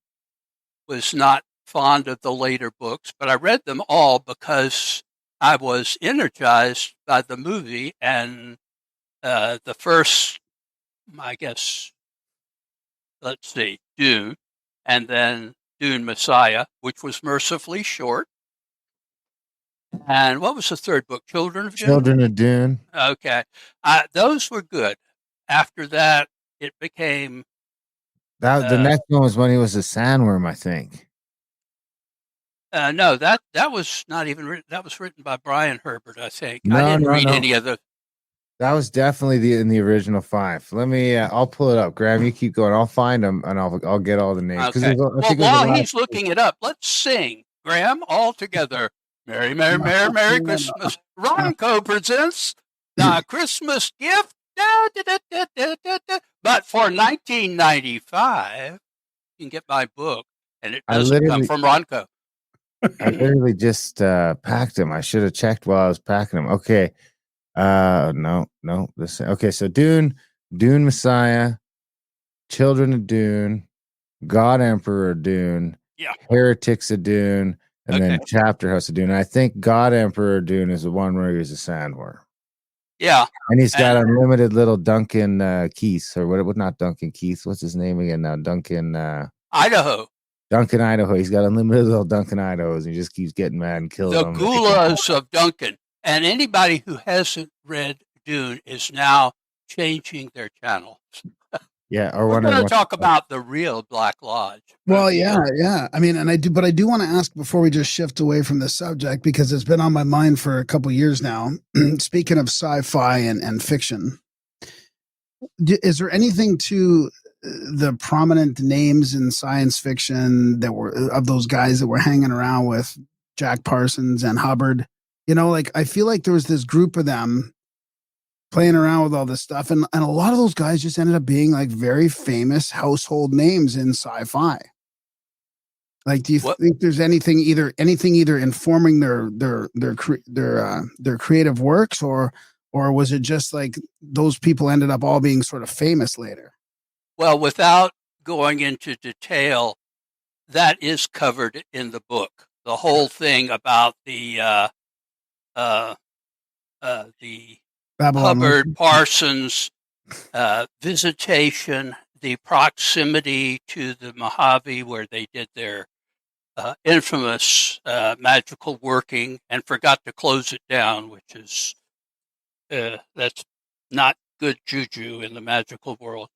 was not fond of the later books, but I read them all because I was energized by the movie. And the first, I guess, let's see, Dune, and then Dune Messiah, which was mercifully short. And what was the third book? Children of Dune? Children of Dune. Okay. Those were good. After that, it became. The next one was when he was a sandworm, I think. No, that was not even written. That was written by Brian Herbert, I think. No, I didn't no, read no. any of the. That was definitely in the original 5. Let me. I'll pull it up. Graham, you keep going. I'll find them and I'll get all the names. Okay. Well, while he's looking it up, let's sing, Graham, all together. Merry, Merry, Merry, Merry Christmas. Ronco presents the Christmas gift. Da, da, da, da, da, da, da. But for 1995, you can get my book, and it doesn't come from Ronco. I literally just packed them. I should have checked while I was packing them. Okay. No. Okay, so Dune Messiah, Children of Dune, God Emperor of Dune, Heretics of Dune, and then Chapter House of Dune. And I think God Emperor of Dune is the one where he's a sandworm. Yeah. And he's got unlimited little Duncan Keith, or what? Not Duncan Keith. What's his name again now? Duncan Idaho. Duncan Idaho. He's got unlimited little Duncan Idahos, and he just keeps getting mad and kills them. The Gulas of Duncan. And anybody who hasn't read Dune is now changing their channel. Yeah, or we're going to talk about the real Black Lodge. Well, yeah. I mean, I do want to ask before we just shift away from the subject, because it's been on my mind for a couple years now. Speaking of sci-fi and fiction, is there anything to the prominent names in science fiction that were of those guys that were hanging around with Jack Parsons and Hubbard? You know, like, I feel like there was this group of them playing around with all this stuff. And a lot of those guys just ended up being like very famous household names in sci-fi. Like, do you think there's anything either informing their creative works, or was it just like those people ended up all being sort of famous later? Well, without going into detail, that is covered in the book. The whole thing about the Hubbard Parsons visitation, the proximity to the Mojave where they did their infamous magical working and forgot to close it down, which is that's not good juju in the magical world,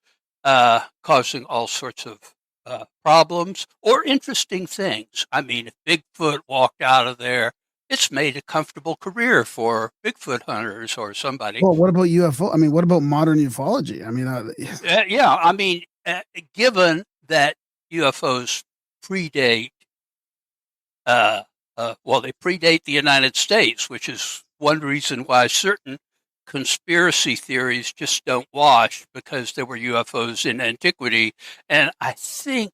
causing all sorts of problems or interesting things. I mean, if Bigfoot walked out of there, it's made a comfortable career for Bigfoot hunters or somebody. Well, what about UFO? I mean, what about modern ufology? I mean, I mean, given that UFOs predate, they predate the United States, which is one reason why certain conspiracy theories just don't wash, because there were UFOs in antiquity. And I think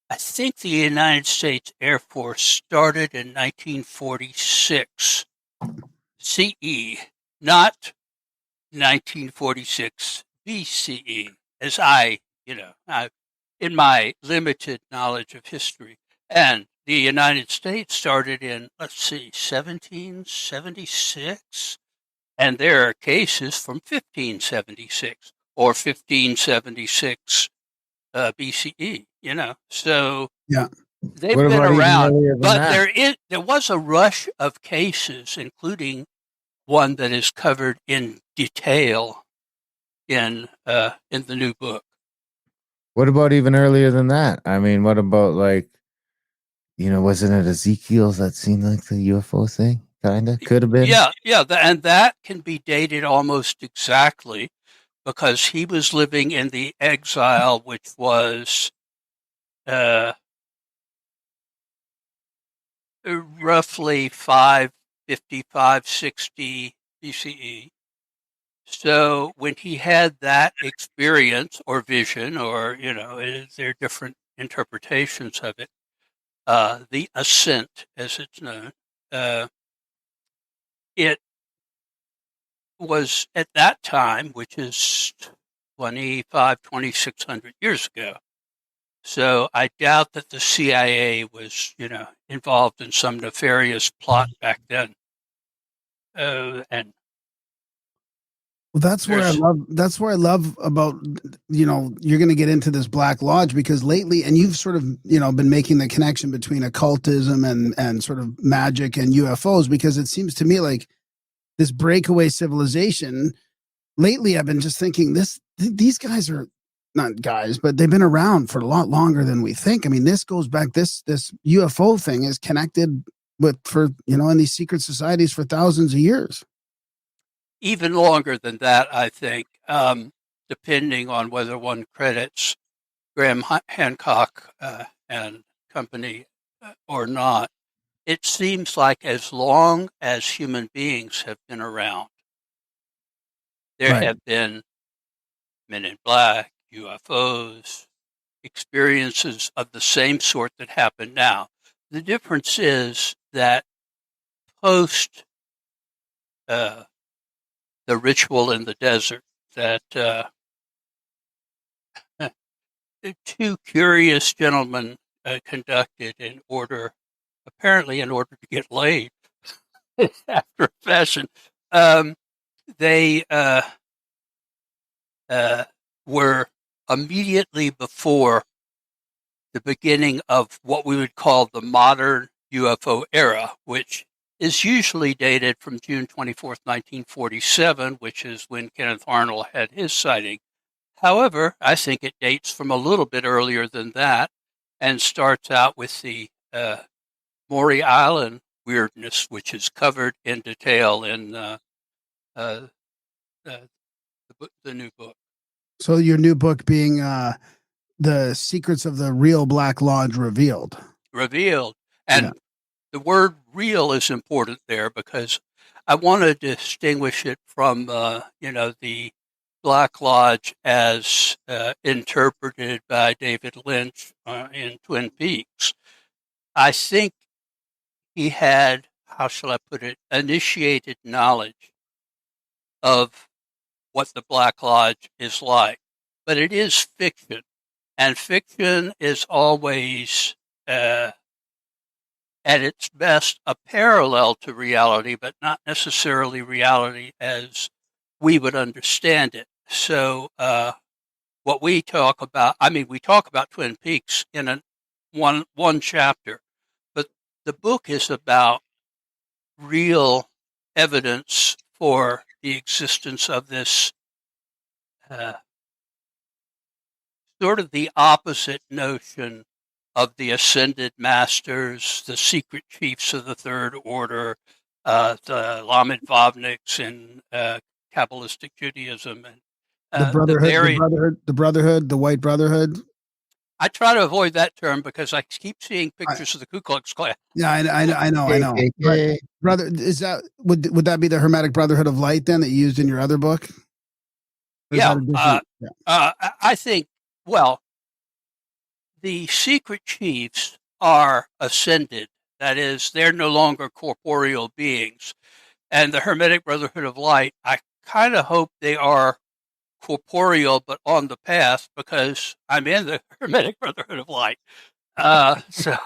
the United States Air Force started in 1946 CE, not 1946 BCE, as in my limited knowledge of history. And the United States started in, 1776, and there are cases from 1576 or 1576 BCE. So they've been around, but there was a rush of cases, including one that is covered in detail in the new book. What about even earlier than that? I mean, what about wasn't it Ezekiel that seemed like the UFO thing? Kinda could have been. Yeah, and that can be dated almost exactly, because he was living in the exile, which was roughly 5 55, 60 BCE. So when he had that experience or vision, or, there are different interpretations of it, the ascent, as it's known, it was at that time, which is 2,600 years ago. So I doubt that the CIA was, involved in some nefarious plot back then. And Well, that's where I there's love. That's where I love about, you're going to get into this Black Lodge because lately, and you've sort of, been making the connection between occultism and sort of magic and UFOs, because it seems to me like this breakaway civilization. Lately, I've been just thinking these guys are not guys, but they've been around for a lot longer than we think. I mean, this goes back. This UFO thing is connected in these secret societies for thousands of years. even longer than that, I think, depending on whether one credits Graham Hancock and company or not. It seems like as long as human beings have been around, there Right. have been men in black, UFOs, experiences of the same sort that happen now. The difference is that post the ritual in the desert, that two curious gentlemen conducted apparently in order to get laid after a fashion. They were immediately before the beginning of what we would call the modern UFO era, which is usually dated from June 24th, 1947, which is when Kenneth Arnold had his sighting. However, I think it dates from a little bit earlier than that and starts out with the Maury Island weirdness, which is covered in detail in the new book. So your new book being The Secrets of the Real Black Lodge Revealed. And Yeah. the word real is important there because I want to distinguish it from, the Black Lodge as interpreted by David Lynch in Twin Peaks. I think he had, how shall I put it, initiated knowledge of what the Black Lodge is like. But it is fiction, and fiction is always, at its best, a parallel to reality, but not necessarily reality as we would understand it. So what we talk about, we talk about Twin Peaks in one chapter, but the book is about real evidence for the existence of this sort of the opposite notion of the ascended masters, the secret chiefs of the Third Order, the Lamed Vavniks in Kabbalistic Judaism, and The Brotherhood, the White Brotherhood. I try to avoid that term because I keep seeing pictures of the Ku Klux Klan. Yeah, I know. But brother, would that be the Hermetic Brotherhood of Light then that you used in your other book? Or is Yeah, that a different- I think, well, the secret chiefs are ascended. That is, they're no longer corporeal beings. And the Hermetic Brotherhood of Light, I kind of hope they are corporeal but on the path because I'm in the Hermetic Brotherhood of Light. So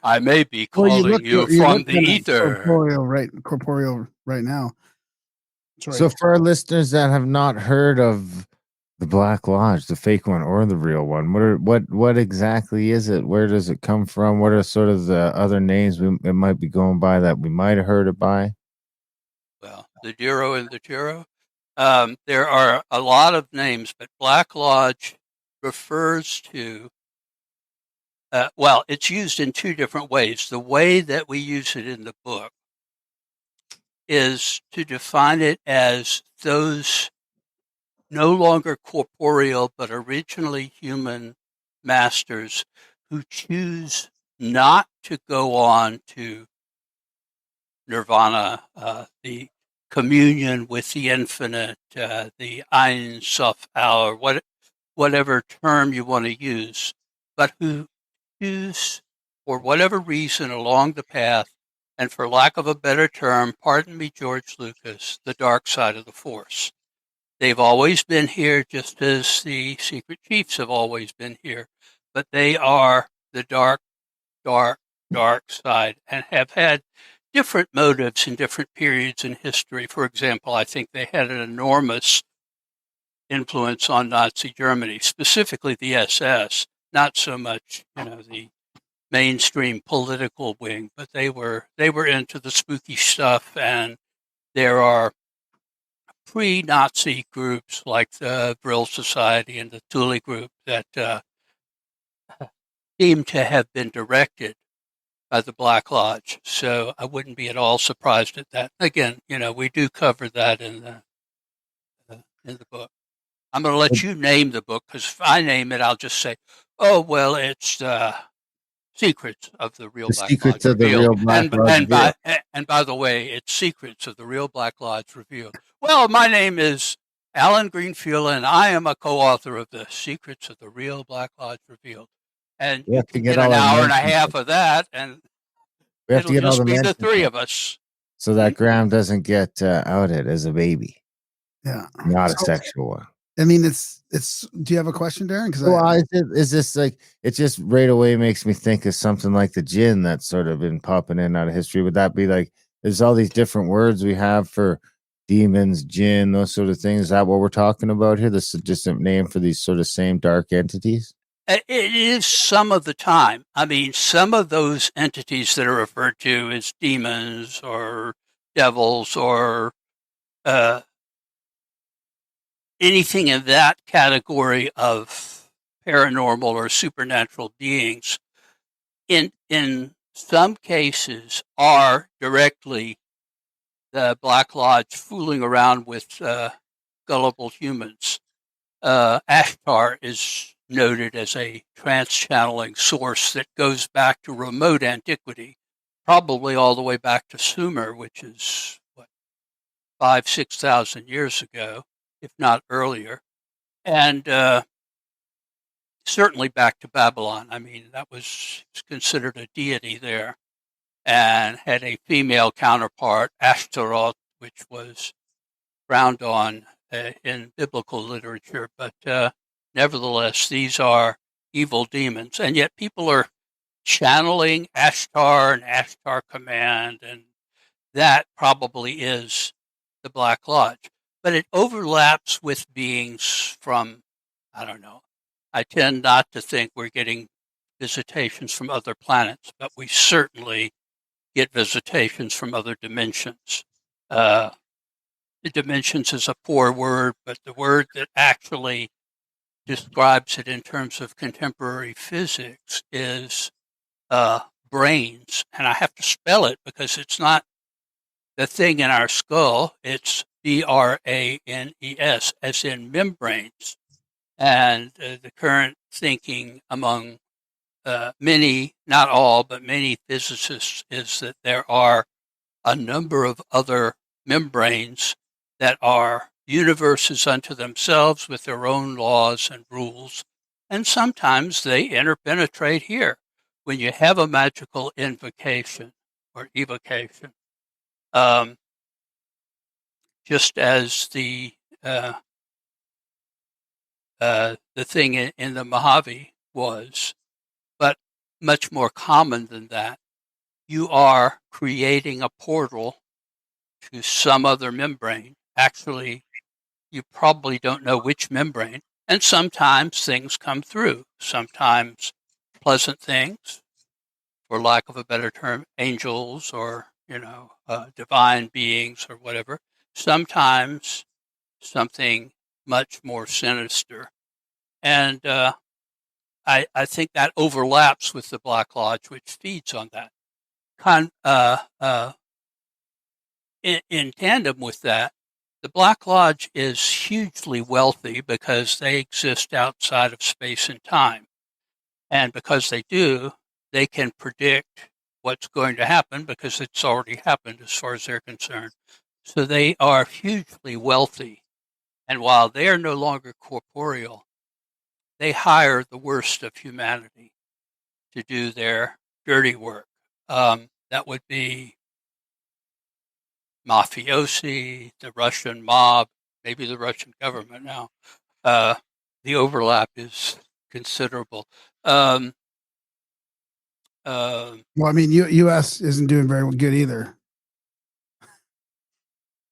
I may be calling you from the ether. Corporeal right now. Sorry. So for our listeners that have not heard of the Black Lodge, the fake one or the real one, what exactly is it? Where does it come from? What are sort of the other names it might be going by that we might have heard it by? Well, the Diro and the Tiro. There are a lot of names, but Black Lodge refers to, it's used in two different ways. The way that we use it in the book is to define it as those no longer corporeal but originally human masters who choose not to go on to nirvana, the communion with the infinite, the Ein Sof Al, or whatever term you want to use, but who choose, for whatever reason, along the path, and for lack of a better term, pardon me, George Lucas, the dark side of the Force. They've always been here, just as the Secret Chiefs have always been here, but they are the dark, dark, dark side and have had different motives in different periods in history. For example, I think they had an enormous influence on Nazi Germany, specifically the SS, not so much, the mainstream political wing, but they were into the spooky stuff, and there are pre-Nazi groups like the Brill Society and the Thule group that seem to have been directed by the Black Lodge. So I wouldn't be at all surprised at that. Again, we do cover that in the book. I'm going to let you name the book, because if I name it, I'll just say, "Oh well, it's Secrets of the Real Black Secrets Lodge of the Revealed." Real Black Lodge Revealed. And by the way, it's Secrets of the Real Black Lodge Revealed. Well, my name is Alan Greenfield, and I am a co-author of the Secrets of the Real Black Lodge Revealed. And We you have to can get get all an our hour and a mentions. half of that, and We have to it'll get all just the be the mentions three of us. so that Graham doesn't get outed as a baby, Yeah. not a So, sexual one. I mean, it's. Do you have a question, Darren? Because Well, is this like, it just right away makes me think of something like the jinn that's sort of been popping in and out of history. Would that be like, there's all these different words we have for demons, jinn, those sort of things? Is that what we're talking about here? This is just a name for these sort of same dark entities? It is some of the time. I mean, some of those entities that are referred to as demons or devils or anything in that category of paranormal or supernatural beings, in some cases, are directly the Black Lodge fooling around with gullible humans. Ashtar is noted as a trance-channeling source that goes back to remote antiquity, probably all the way back to Sumer, which is, 5,000-6,000 years ago, if not earlier. And certainly back to Babylon. I mean, that was considered a deity there, and had a female counterpart, Ashtaroth, which was frowned on in biblical literature. But nevertheless, these are evil demons, and yet people are channeling Ashtar and Ashtar Command, and that probably is the Black Lodge. But it overlaps with beings from, I don't know. I tend not to think we're getting visitations from other planets, but we certainly get visitations from other dimensions. The dimensions is a poor word, but the word that actually describes it in terms of contemporary physics is brains. And I have to spell it because it's not the thing in our skull. It's BRANES, as in membranes. And the current thinking among many, not all, but many physicists is that there are a number of other membranes that are universes unto themselves with their own laws and rules. And sometimes they interpenetrate here. When you have a magical invocation or evocation, just as the thing in the Mojave was, but much more common than that. You are creating a portal to some other membrane. Actually, you probably don't know which membrane, and sometimes things come through. Sometimes pleasant things, for lack of a better term, angels or divine beings or whatever. Sometimes something much more sinister. And I think that overlaps with the Black Lodge, which feeds on that. In tandem with that, the Black Lodge is hugely wealthy because they exist outside of space and time. And because they do, they can predict what's going to happen because it's already happened as far as they're concerned. So they are hugely wealthy. And while they are no longer corporeal, they hire the worst of humanity to do their dirty work. That would be mafiosi, the Russian mob, maybe the Russian government now. The overlap is considerable. Well, I mean, U.S. isn't doing very good either.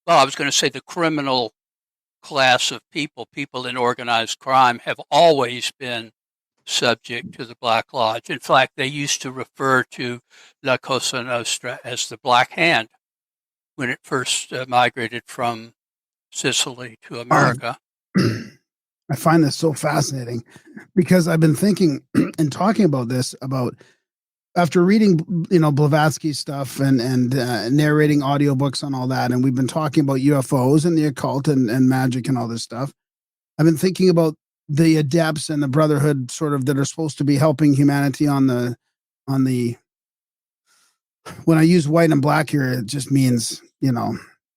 Well, I was going to say the criminal class of people in organized crime, have always been subject to the Black Lodge. In fact, they used to refer to La Cosa Nostra as the Black Hand when it first migrated from Sicily to America. I find this so fascinating because I've been thinking and talking about this after reading, Blavatsky's stuff and narrating audiobooks on all that, and we've been talking about UFOs and the occult and magic and all this stuff. I've been thinking about the adepts and the brotherhood sort of that are supposed to be helping humanity on the when I use white and black here, it just means,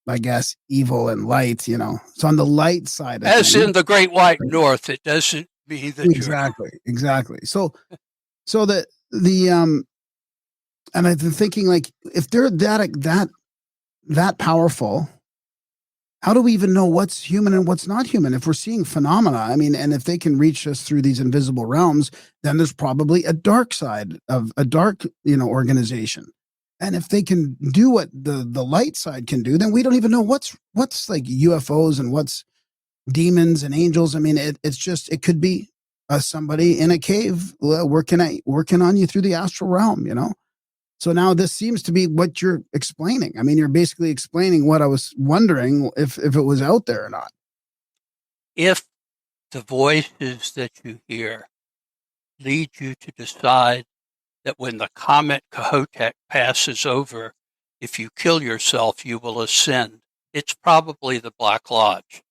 I guess evil and light, It's on the light side of As things. in the Great White North, it doesn't mean that Exactly. So the and I've been thinking, like, if they're that powerful, how do we even know what's human and what's not human? If we're seeing phenomena, I mean, and if they can reach us through these invisible realms, then there's probably a dark side of a dark, organization. And if they can do what the light side can do, then we don't even know what's like UFOs and what's demons and angels. I mean, it could be somebody in a cave working on you through the astral realm, So now this seems to be what you're explaining. I mean, you're basically explaining what I was wondering if it was out there or not. If the voices that you hear lead you to decide that when the comet Kohoutek passes over, if you kill yourself, you will ascend, it's probably the Black Lodge.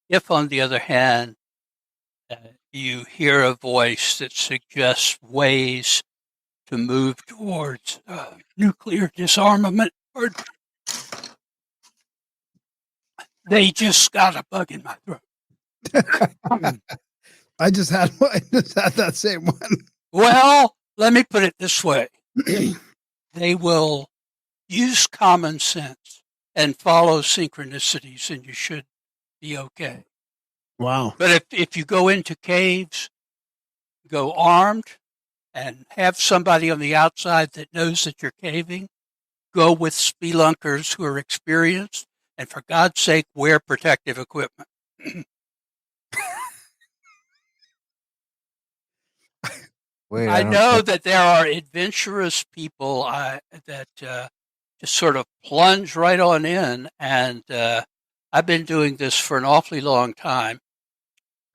If, on the other hand, you hear a voice that suggests ways to move towards nuclear disarmament, or they just got a bug in my throat. I just had that same one. Well, let me put it this way. They will use common sense and follow synchronicities, and you should be okay. Wow. But if you go into caves, go armed, and have somebody on the outside that knows that you're caving, go with spelunkers who are experienced, and for God's sake, wear protective equipment. Wait, I know that there are adventurous people that just sort of plunge right on in, and I've been doing this for an awfully long time.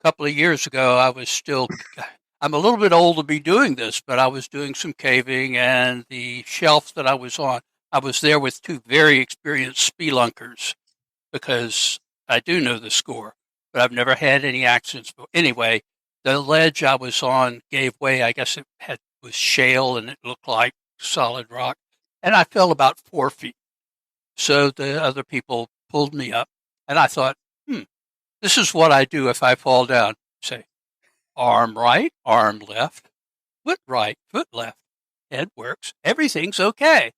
A couple of years ago, I'm a little bit old to be doing this, but I was doing some caving, and the shelf that I was on, I was there with two very experienced spelunkers because I do know the score, but I've never had any accidents. But anyway, the ledge I was on gave way. I guess was shale and it looked like solid rock, and I fell about 4 feet. So the other people pulled me up, and I thought, this is what I do if I fall down. Say, arm right, arm left, foot right, foot left. Head works. Everything's okay.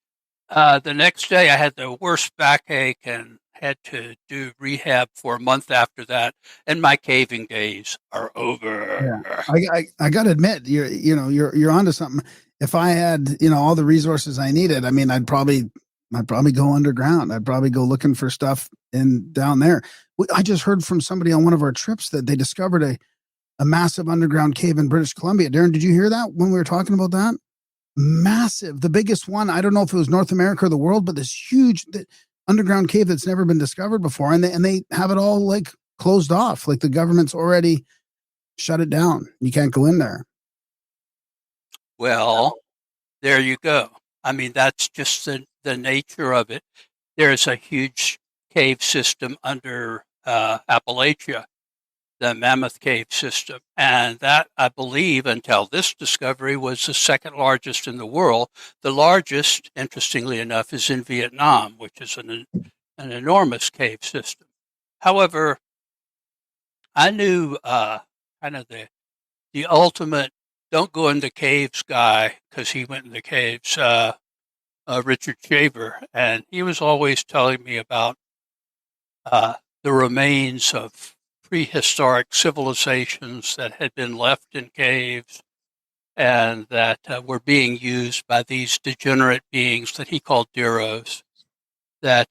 The next day, I had the worst backache and had to do rehab for a month after that, and my caving days are over. Yeah. I got to admit, you're onto something. If I had, all the resources I needed, I mean, I'd probably go underground. I'd probably go looking for stuff down there. I just heard from somebody on one of our trips that they discovered a massive underground cave in British Columbia. Darren, did you hear that when we were talking about that? Massive, the biggest one. I don't know if it was North America or the world, but this huge underground cave that's never been discovered before, and they have it all like closed off. Like the government's already shut it down. You can't go in there. Well, there you go. I mean, that's just the nature of it. There's a huge cave system under Appalachia the Mammoth Cave system. And that, I believe, until this discovery, was the second largest in the world. The largest, interestingly enough, is in Vietnam, which is an enormous cave system. However, I knew kind of the ultimate don't go in the caves guy, because he went in the caves, Richard Shaver, and he was always telling me about the remains of prehistoric civilizations that had been left in caves and that were being used by these degenerate beings that he called Diros that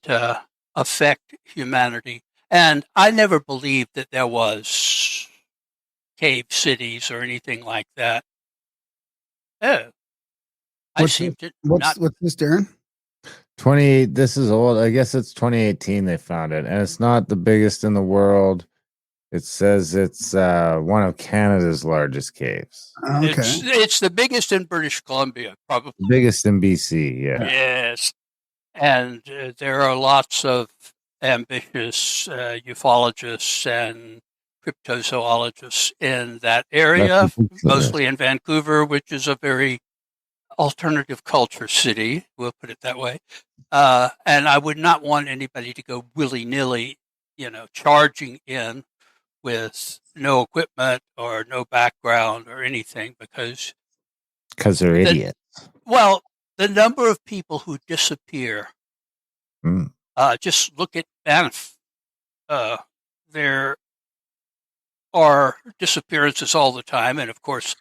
affect humanity. And I never believed that there was cave cities or anything like that. Oh, I What's seem to What's this, Darren? 28. This is old. I guess it's 2018 they found it, and it's not the biggest in the world. It says it's one of Canada's largest caves. Okay. It's the biggest in British Columbia, probably. Biggest in BC, yeah. Yes. And there are lots of ambitious ufologists and cryptozoologists in that area, mostly in Vancouver, which is a very alternative culture city, we'll put it that way. And I would not want anybody to go willy-nilly, charging in with no equipment or no background or anything, because they're idiots. Well, the number of people who disappear, just look at Banff. There are disappearances all the time, and of course,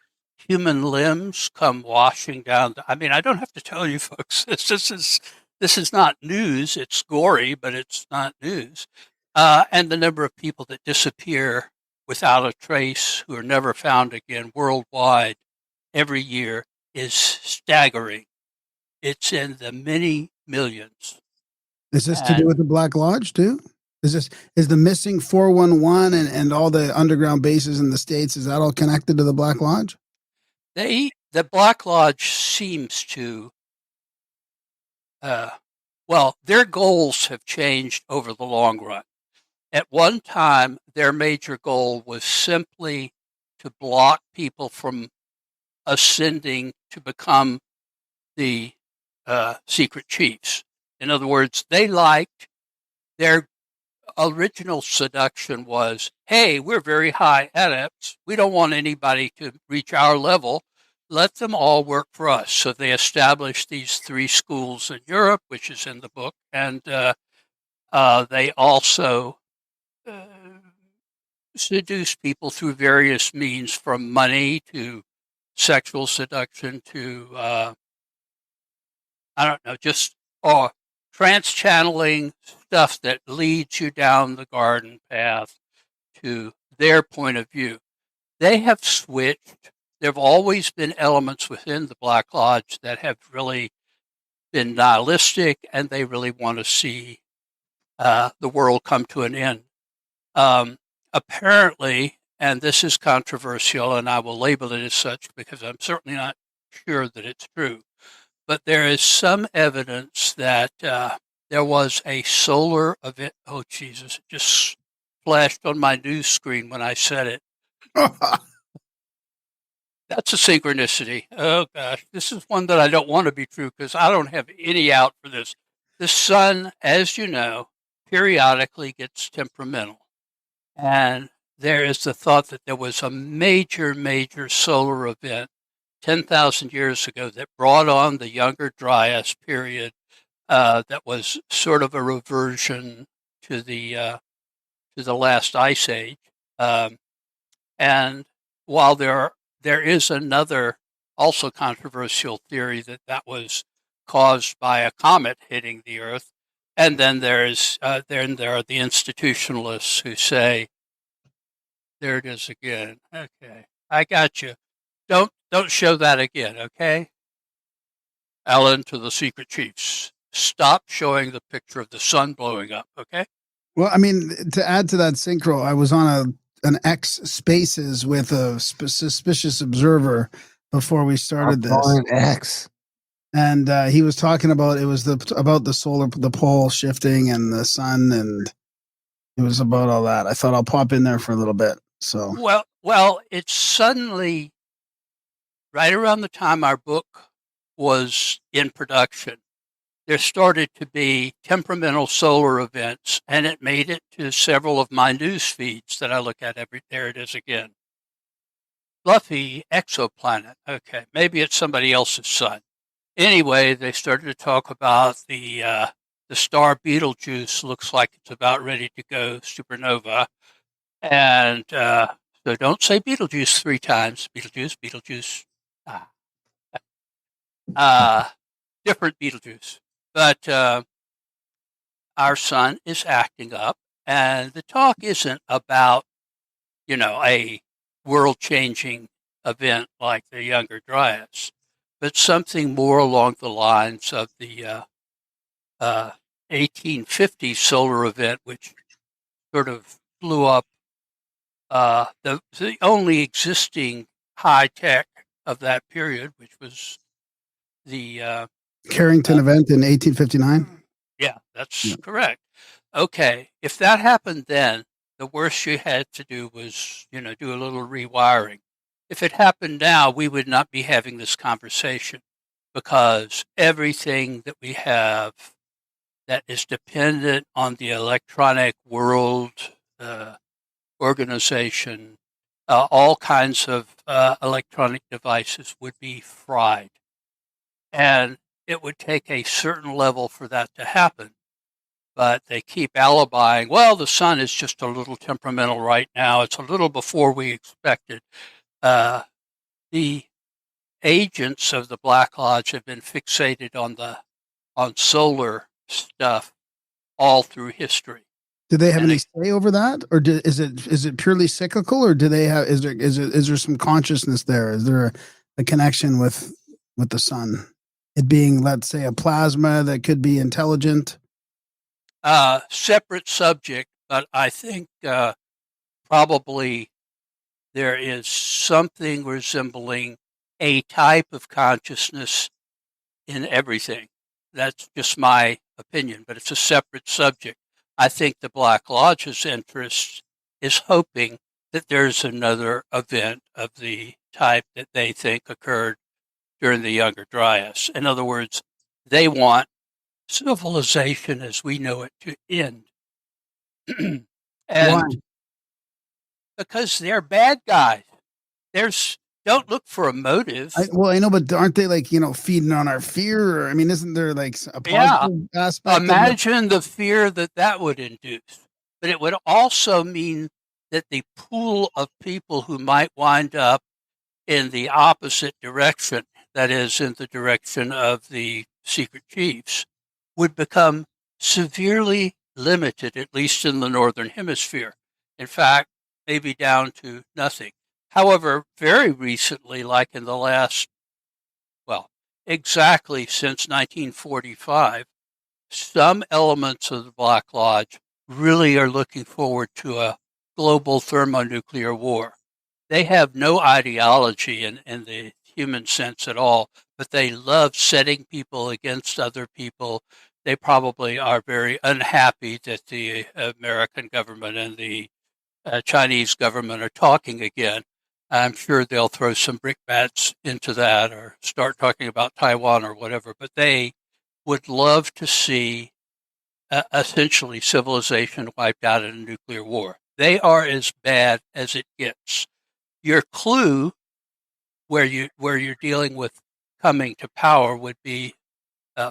human limbs come washing down. I mean, I don't have to tell you, folks. This is not news. It's gory, but it's not news. And the number of people that disappear without a trace, who are never found again worldwide every year, is staggering. It's in the many millions. Is this to do with the Black Lodge too? Is the missing 411 and all the underground bases in the States, is that all connected to the Black Lodge? The Black Lodge seems to, their goals have changed over the long run. At one time, their major goal was simply to block people from ascending to become the secret chiefs. In other words, their original seduction was, hey, we're very high adepts. We don't want anybody to reach our level. Let them all work for us. So they established these 3 schools in Europe, which is in the book. And they also seduce people through various means, from money to sexual seduction to, I don't know, just trans-channeling stuff that leads you down the garden path to their point of view. They have switched. There have always been elements within the Black Lodge that have really been nihilistic, and they really want to see the world come to an end. Apparently, and this is controversial, and I will label it as such because I'm certainly not sure that it's true, but there is some evidence that there was a solar event. Oh, Jesus, it just flashed on my news screen when I said it. That's a synchronicity. Oh, gosh. This is one that I don't want to be true because I don't have any out for this. The sun, as you know, periodically gets temperamental. And there is the thought that there was a major, major solar event 10,000 years ago that brought on the Younger Dryas period that was sort of a reversion to the last ice age. And while there is another also controversial theory that was caused by a comet hitting the Earth, and then there are the institutionalists who say, there it is again. Okay, I got you. Don't show that again, okay? Alan to the Secret Chiefs. Stop showing the picture of the sun blowing up, okay? Well, I mean, to add to that synchro, I was on an X Spaces with a suspicious observer before we started this. X. And he was talking about about the solar, the pole shifting and the sun, and it was about all that. I thought I'll pop in there for a little bit. So Well, it's suddenly right around the time our book was in production. There started to be temperamental solar events, and it made it to several of my news feeds that I look at every. There it is again. Fluffy exoplanet. Okay, maybe it's somebody else's sun. Anyway, they started to talk about the star Betelgeuse looks like it's about ready to go supernova, and so don't say Betelgeuse 3 times. Betelgeuse, Betelgeuse. Ah. Different Betelgeuse, but our sun is acting up, and the talk isn't about a world-changing event like the Younger Dryas, but something more along the lines of the 1850 solar event, which sort of blew up the only existing high tech of that period, which was the Carrington event in 1859. yeah, that's Yeah. correct. Okay, if that happened then, the worst you had to do was, do a little rewiring. If it happened now, we would not be having this conversation because everything that we have that is dependent on the electronic world organization, all kinds of electronic devices would be fried. And it would take a certain level for that to happen. But they keep alibying, well, the sun is just a little temperamental right now. It's a little before we expected. The agents of the Black Lodge have been fixated on solar stuff all through history. Do they have And any say over that, or is it purely cyclical, or do they have is there some consciousness there? Is there a connection with the sun? It being, let's say, a plasma that could be intelligent. Separate subject, but I think probably there is something resembling a type of consciousness in everything. That's just my opinion, but it's a separate subject. I think the Black Lodge's interest is hoping that there's another event of the type that they think occurred during the Younger Dryas. In other words, they want civilization as we know it to end. Why? And because they're bad guys. Don't look for a motive. I know, but aren't they feeding on our fear? I mean, isn't there like a positive aspect? Imagine the fear that would induce. But it would also mean that the pool of people who might wind up in the opposite direction, that is, in the direction of the secret chiefs, would become severely limited, at least in the Northern Hemisphere. In fact, maybe down to nothing. However, very recently, like in the last, exactly since 1945, some elements of the Black Lodge really are looking forward to a global thermonuclear war. They have no ideology in the human sense at all, but they love setting people against other people. They probably are very unhappy that the American government and the Chinese government are talking again. I'm sure they'll throw some brickbats into that or start talking about Taiwan or whatever, but they would love to see essentially civilization wiped out in a nuclear war. They are as bad as it gets. Your clue where you're dealing with coming to power would be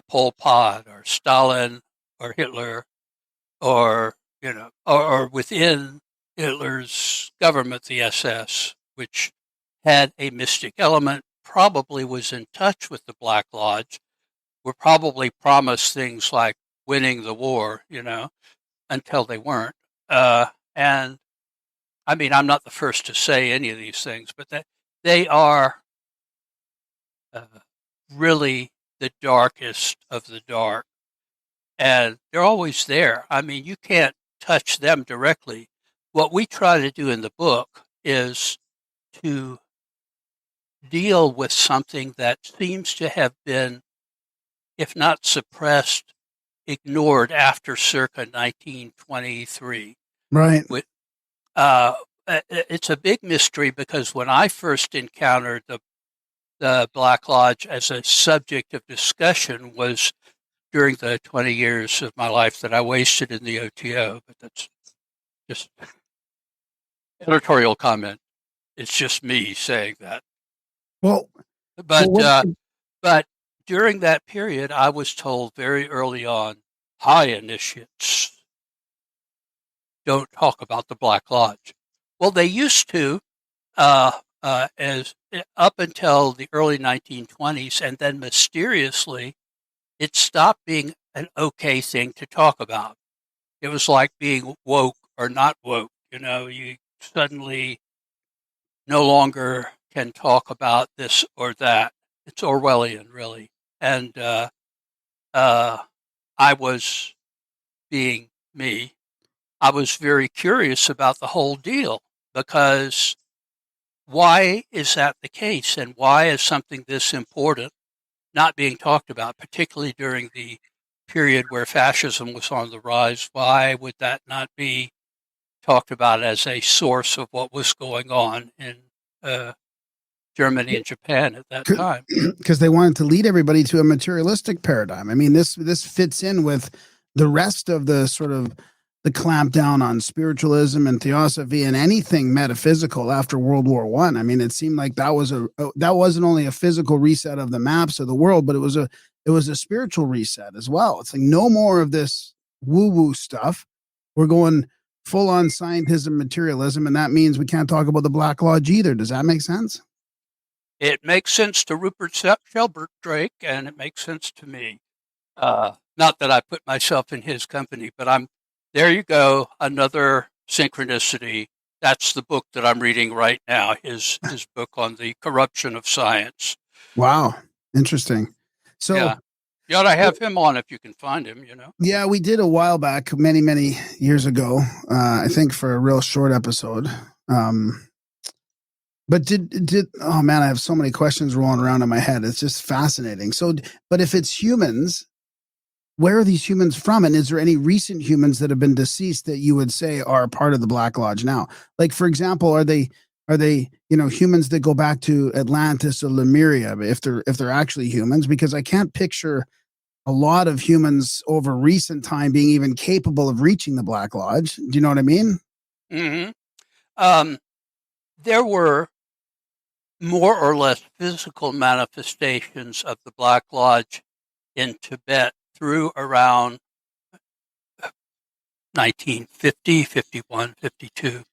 Pol Pot or Stalin or Hitler or within Hitler's government, the SS, which had a mystic element, probably was in touch with the Black Lodge, were probably promised things like winning the war, until they weren't. And I mean, I'm not the first to say any of these things, but that they are really the darkest of the dark. And they're always there. I mean, you can't touch them directly. What we try to do in the book is to deal with something that seems to have been, if not suppressed, ignored after circa 1923. Right. it's a big mystery because when I first encountered the Black Lodge as a subject of discussion was during the 20 years of my life that I wasted in the OTO. But that's just editorial comment. It's just me saying that. Well, But what, but during that period, I was told very early on, high initiates don't talk about the Black Lodge. Well, they used to, as up until the early 1920s, and then mysteriously, it stopped being an okay thing to talk about. It was like being woke or not woke. You suddenly no longer can talk about this or that. It's Orwellian, really. And I was being me. I was very curious about the whole deal because why is that the case? And why is something this important not being talked about, particularly during the period where fascism was on the rise? Why would that not be talked about as a source of what was going on in Germany and Japan at that time? because they wanted to lead everybody to a materialistic paradigm. I mean, this fits in with the rest of the sort of the clampdown on spiritualism and theosophy and anything metaphysical after World War One. I mean, it seemed like that wasn't only a physical reset of the maps of the world, but it was a spiritual reset as well. It's like no more of this woo woo stuff. We're going full on scientism, materialism, and that means we can't talk about the Black Lodge either. Does that make sense? It makes sense to Rupert Sheldrake, and it makes sense to me. Not that I put myself in his company, but there you go, another synchronicity. That's the book that I'm reading right now, his book on the corruption of science. Wow. Interesting. So yeah. You ought to have him on if you can find him, Yeah, we did a while back, many, many years ago, I think for a real short episode. But oh man, I have so many questions rolling around in my head. It's just fascinating. So, but if it's humans, where are these humans from? And is there any recent humans that have been deceased that you would say are part of the Black Lodge now? Like, for example, are they, humans that go back to Atlantis or Lemuria, if they're actually humans? Because I can't picture a lot of humans over recent time being even capable of reaching the Black Lodge. Do you know what I mean? Mm-hmm. There were more or less physical manifestations of the Black Lodge in Tibet through around 1950, 51, 52.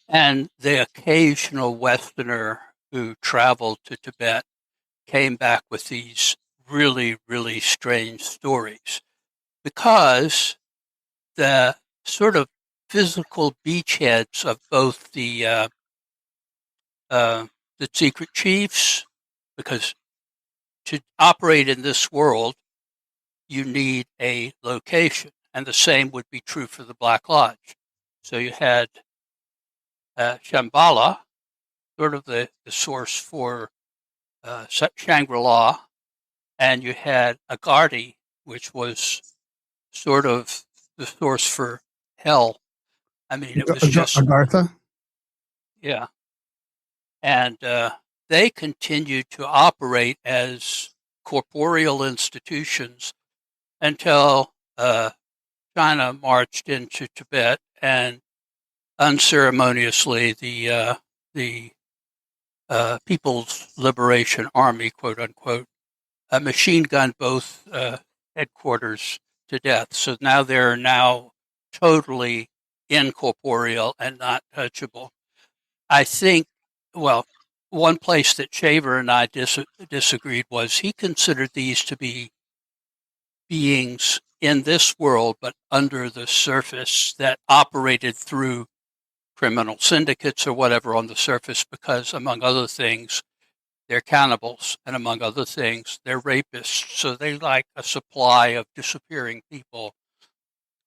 And the occasional Westerner who traveled to Tibet came back with these really, really strange stories because the sort of physical beachheads of both the secret chiefs, because to operate in this world, you need a location, and the same would be true for the Black Lodge. So you had Shambhala, sort of the source for Shangri-La, and you had Agartha, which was sort of the source for hell. I mean, it was just Agartha. Yeah, and they continued to operate as corporeal institutions until China marched into Tibet and unceremoniously the People's Liberation Army, quote unquote, machine gunned both headquarters to death. So now they're totally incorporeal and not touchable. I think, well, one place that Shaver and I disagreed was he considered these to be beings in this world, but under the surface that operated through criminal syndicates or whatever on the surface because, among other things, they're cannibals, and among other things, they're rapists. So they like a supply of disappearing people.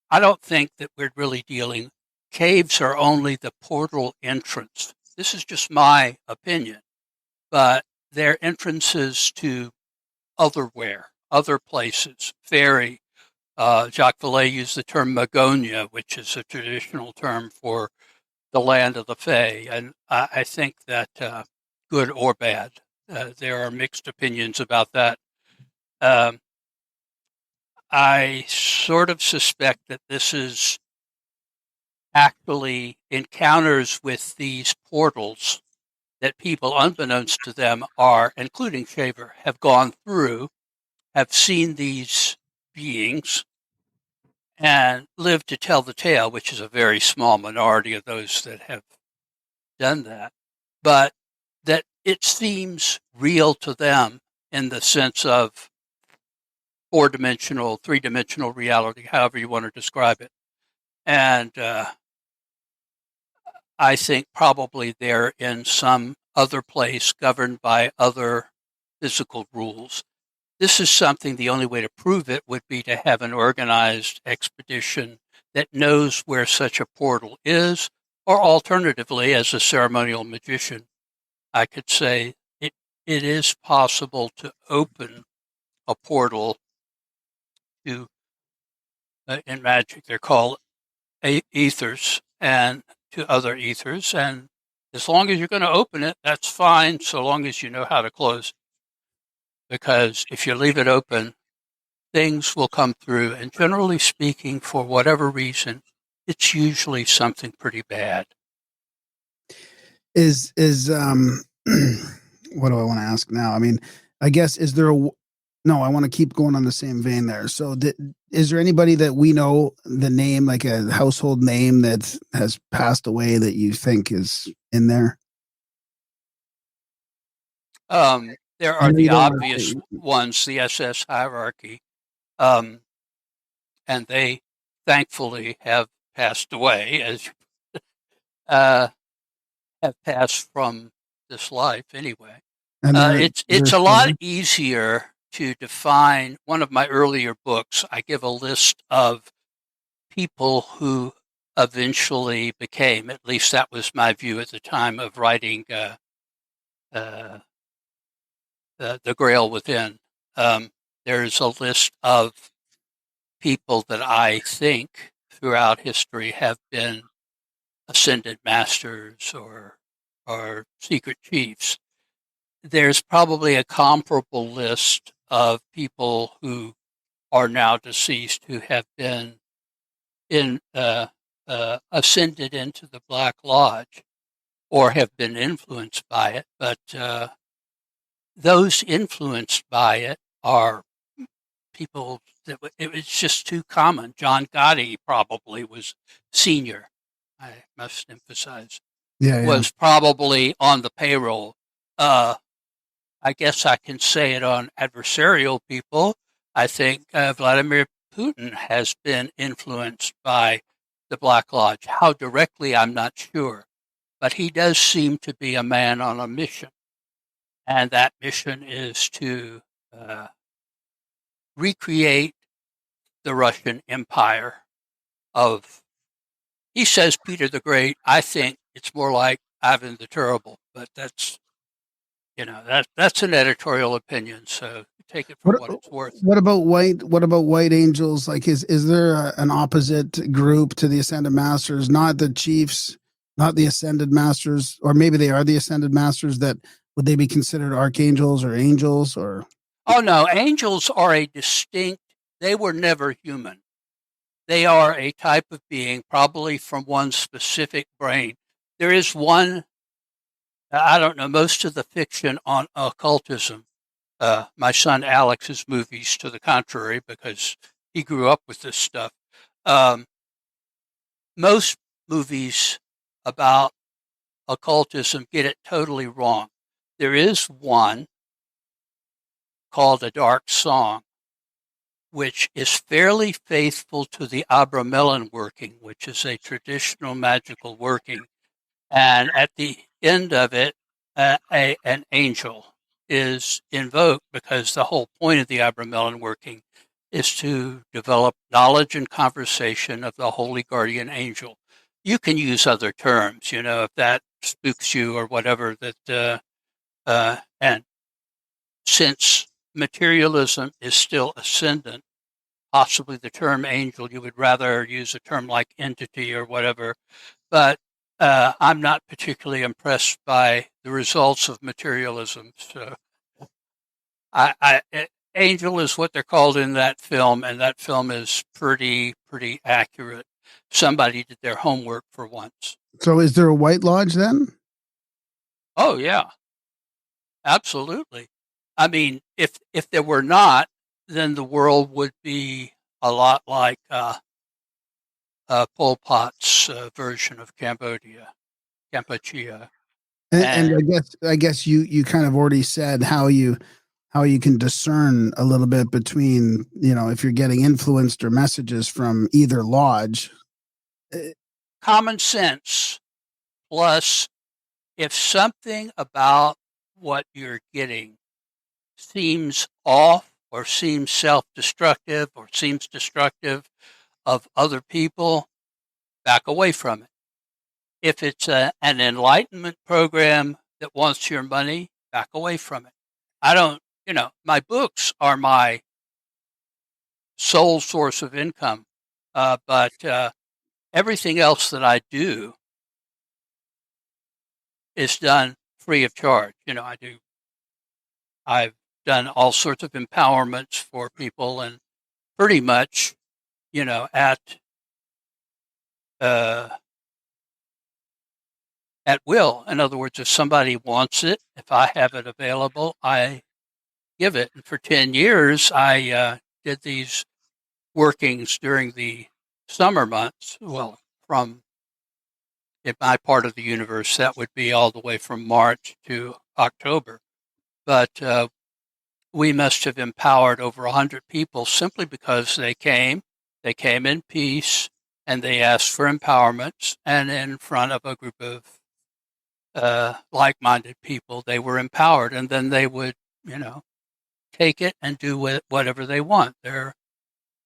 I don't think that we're really dealing. Caves are only the portal entrance. This is just my opinion, but they're entrances to other places. Fairy. Jacques Vallée used the term Magonia, which is a traditional term for the land of the Fae, and I think that good or bad, there are mixed opinions about that. Um, I sort of suspect that this is actually encounters with these portals that people, unbeknownst to them, are, including Shaver, have gone through, have seen these beings, and lived to tell the tale, which is a very small minority of those that have done that. But that it seems real to them in the sense of four-dimensional, three-dimensional reality, however you want to describe it. And I think probably they're in some other place governed by other physical rules. This is something, the only way to prove it would be to have an organized expedition that knows where such a portal is, or alternatively, as a ceremonial magician, I could say it is possible to open a portal to, in magic, they're called ethers, and to other ethers. And as long as you're going to open it, that's fine, so long as you know how to close it. Because if you leave it open, things will come through. And generally speaking, for whatever reason, it's usually something pretty bad. Is what do I want to ask now? I mean, I guess is there a no? I want to keep going on the same vein there. So, is there anybody that we know the name, like a household name that has passed away that you think is in there? There I are know you the don't wanna obvious say- ones, the SS hierarchy, and they thankfully have passed away, as have passed from this life anyway. And It's they're a still lot there? easier to define. One of my earlier books, I give a list of people who eventually became, at least that was my view at the time of writing The Grail Within. There's a list of people that I think throughout history have been ascended masters or secret chiefs. There's probably a comparable list of people who are now deceased who have been ascended into the Black Lodge or have been influenced by it. But those influenced by it are people that it was just too common. John Gotti probably was senior. I must emphasize Yeah, was probably on the payroll. I guess I can say it on adversarial people. I think Vladimir Putin has been influenced by the Black Lodge. How directly, I'm not sure. But he does seem to be a man on a mission. And that mission is to recreate the Russian Empire of, he says Peter the Great. I think it's more like Ivan the Terrible, but that's, that's an editorial opinion, so take it for what it's worth. What about white angels? Like, is there an opposite group to the ascended masters? Not the chiefs, not the ascended masters, or maybe they are the ascended masters. That would they be considered archangels or angels or? Oh no, angels are a distinct. They were never human. They are a type of being, probably from one specific brain. There is one. I don't know, most of the fiction on occultism, my son Alex's movies to the contrary, because he grew up with this stuff. Most movies about occultism get it totally wrong. There is one called A Dark Song, which is fairly faithful to the Abramelin working, which is a traditional magical working. And at the end of it, an angel is invoked because the whole point of the Abramelin working is to develop knowledge and conversation of the holy guardian angel. You can use other terms, if that spooks you or whatever. And since materialism is still ascendant, possibly the term angel, you would rather use a term like entity or whatever. But I'm not particularly impressed by the results of materialism. So, Angel is what they're called in that film, and that film is pretty accurate. Somebody did their homework for once. So is there a White Lodge then? Oh yeah, absolutely. I mean, if there were not, then the world would be a lot like Pol Pot's version of Cambodia. And And I guess you kind of already said how you can discern a little bit between, if you're getting influenced or messages from either lodge. common sense plus if something about what you're getting seems off or seems self-destructive or seems destructive of other people, back away from it. If it's an enlightenment program that wants your money, back away from it. I don't, my books are my sole source of income, but everything else that I do is done free of charge. I've done all sorts of empowerments for people, and pretty much, at will. In other words, if somebody wants it, if I have it available, I give it. And for 10 years, I did these workings during the summer months. Well, from in my part of the universe, that would be all the way from March to October. But we must have empowered over 100 people simply because they came in peace, and they asked for empowerments, and in front of a group of like-minded people, they were empowered, and then they would, take it and do whatever they want. There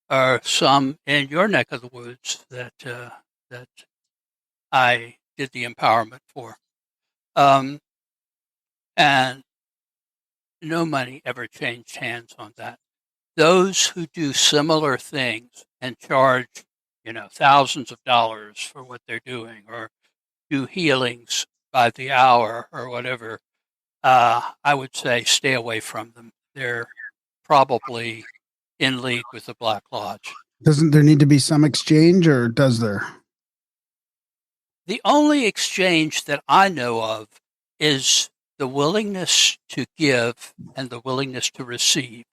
are some in your neck of the woods that I did the empowerment for, and no money ever changed hands on that. Those who do similar things and charge, thousands of dollars for what they're doing, or do healings by the hour or whatever, I would say stay away from them. They're probably in league with the Black Lodge. Doesn't there need to be some exchange, or does there? The only exchange that I know of is the willingness to give and the willingness to receive.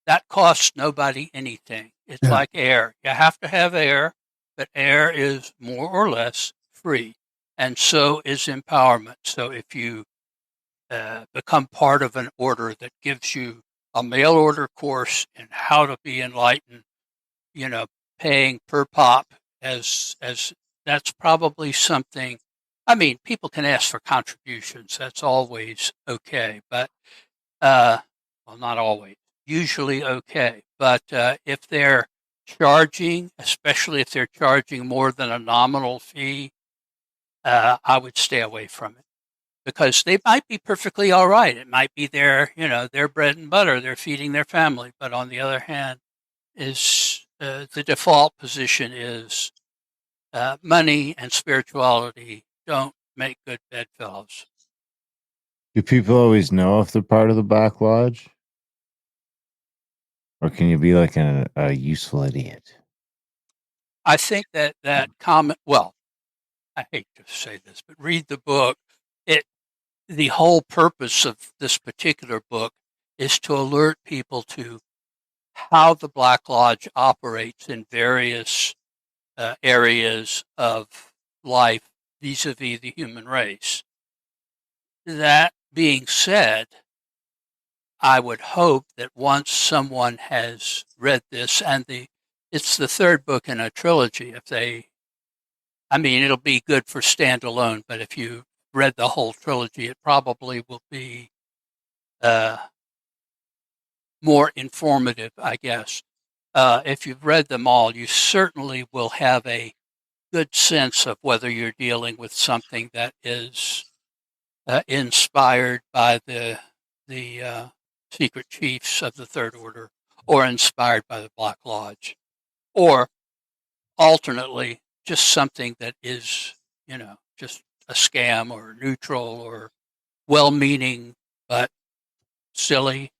That costs nobody anything. It's like air. You have to have air, but air is more or less free. And so is empowerment. So if you become part of an order that gives you a mail order course in how to be enlightened, paying per pop as that's probably something. I mean, people can ask for contributions. That's always okay, but well, not always. Usually okay, but if they're charging, especially if they're charging more than a nominal fee, I would stay away from it, because they might be perfectly all right. It might be their bread and butter. They're feeding their family, but on the other hand, is the default position is money and spirituality don't make good bedfellows. Do people always know if they're part of the Black Lodge? Or can you be like a useful idiot? I think that comment, well, I hate to say this, but read the book. The whole purpose of this particular book is to alert people to how the Black Lodge operates in various areas of life vis-a-vis the human race. That being said, I would hope that once someone has read this, and it's the third book in a trilogy. It'll be good for standalone, but if you read the whole trilogy, it probably will be more informative, I guess. If you've read them all, you certainly will have a good sense of whether you're dealing with something that is inspired by the secret chiefs of the Third Order, or inspired by the Black Lodge, or alternately just something that is, just a scam or neutral or well-meaning but silly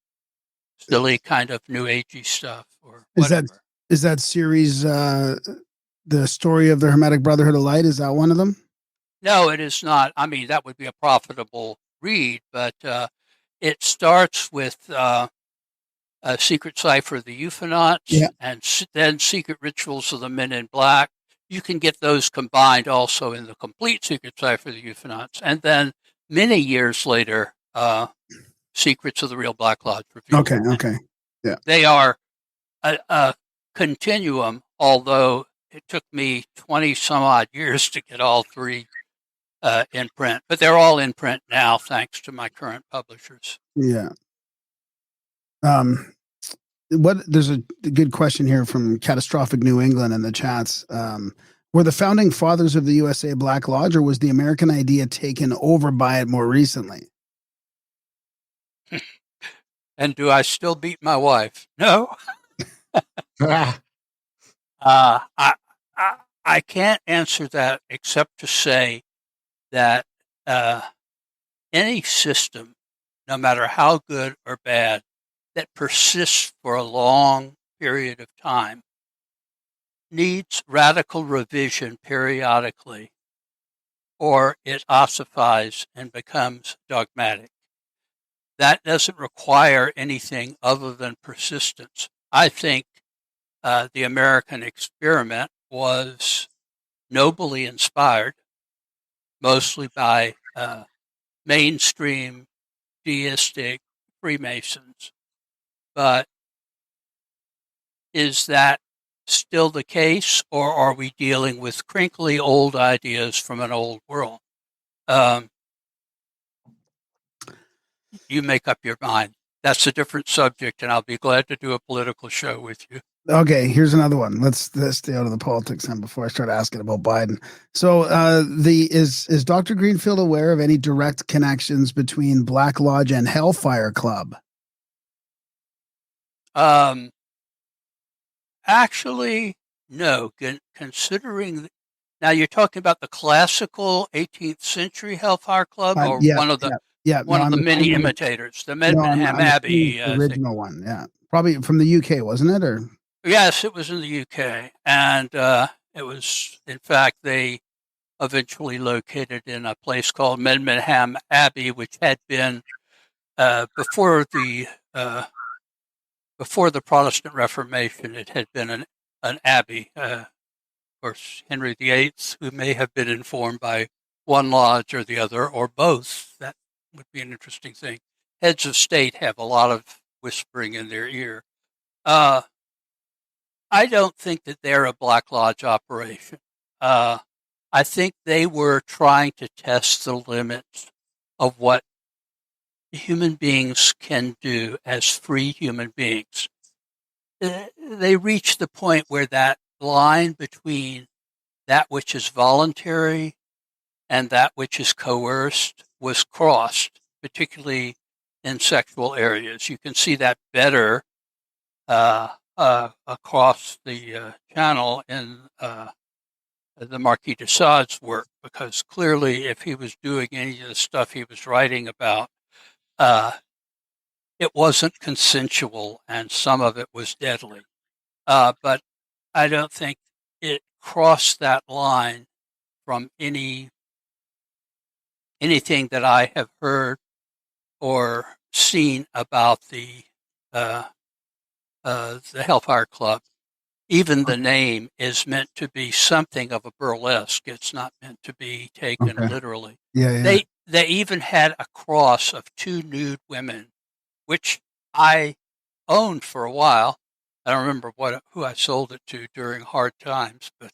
kind of new agey stuff or Is that whatever. is that series the story of the Hermetic Brotherhood of Light? Is that one of them? No, it is not. I mean, that would be a profitable read, but it starts with a Secret Cipher of the Euphonauts Yeah. and then Secret Rituals of the Men in Black. You can get those combined also in the complete Secret Cipher of the Euphonauts. And then many years later, Secrets of the Real Black Lodge Revealed. Okay. Yeah. They are a continuum, although it took me 20 some odd years to get all three in print. But they're all in print now, thanks to my current publishers. Yeah. There's a good question here from Catastrophic New England in the chats. Were the founding fathers of the USA Black Lodge, or was the American idea taken over by it more recently? And do I still beat my wife? No. Ah, I can't answer that except to say that any system, no matter how good or bad, that persists for a long period of time needs radical revision periodically, or it ossifies and becomes dogmatic. That doesn't require anything other than persistence. I think the American experiment was nobly inspired, mostly by mainstream deistic Freemasons. But is that still the case, or are we dealing with crinkly old ideas from an old world? You make up your mind. That's a different subject, and I'll be glad to do a political show with you. Okay, here's another one. Let's stay out of the politics then before I start asking about Biden. So, is Dr. Greenfield aware of any direct connections between Black Lodge and Hellfire Club? Actually, no. Considering now you're talking about the classical 18th century Hellfire Club, or one of the many imitators, the Medmenham Abbey the original one. Yeah, probably from the UK, wasn't it? Or yes, it was in the UK, and it was. In fact, they eventually located in a place called Medmenham Abbey, which had been before the Protestant Reformation. It had been an abbey. Of course, Henry VIII, who may have been informed by one lodge or the other, or both. That would be an interesting thing. Heads of state have a lot of whispering in their ear. I don't think that they're a Black Lodge operation. I think they were trying to test the limits of what human beings can do as free human beings. They reached the point where that line between that which is voluntary and that which is coerced was crossed, particularly in sexual areas. You can see that better across the channel in the Marquis de Sade's work, because clearly if he was doing any of the stuff he was writing about, it wasn't consensual and some of it was deadly. But I don't think it crossed that line from anything that I have heard or seen about the Hellfire Club. Even the name is meant to be something of a burlesque. It's not meant to be taken literally. Yeah. They even had a cross of two nude women, which I owned for a while. I don't remember who I sold it to during hard times, but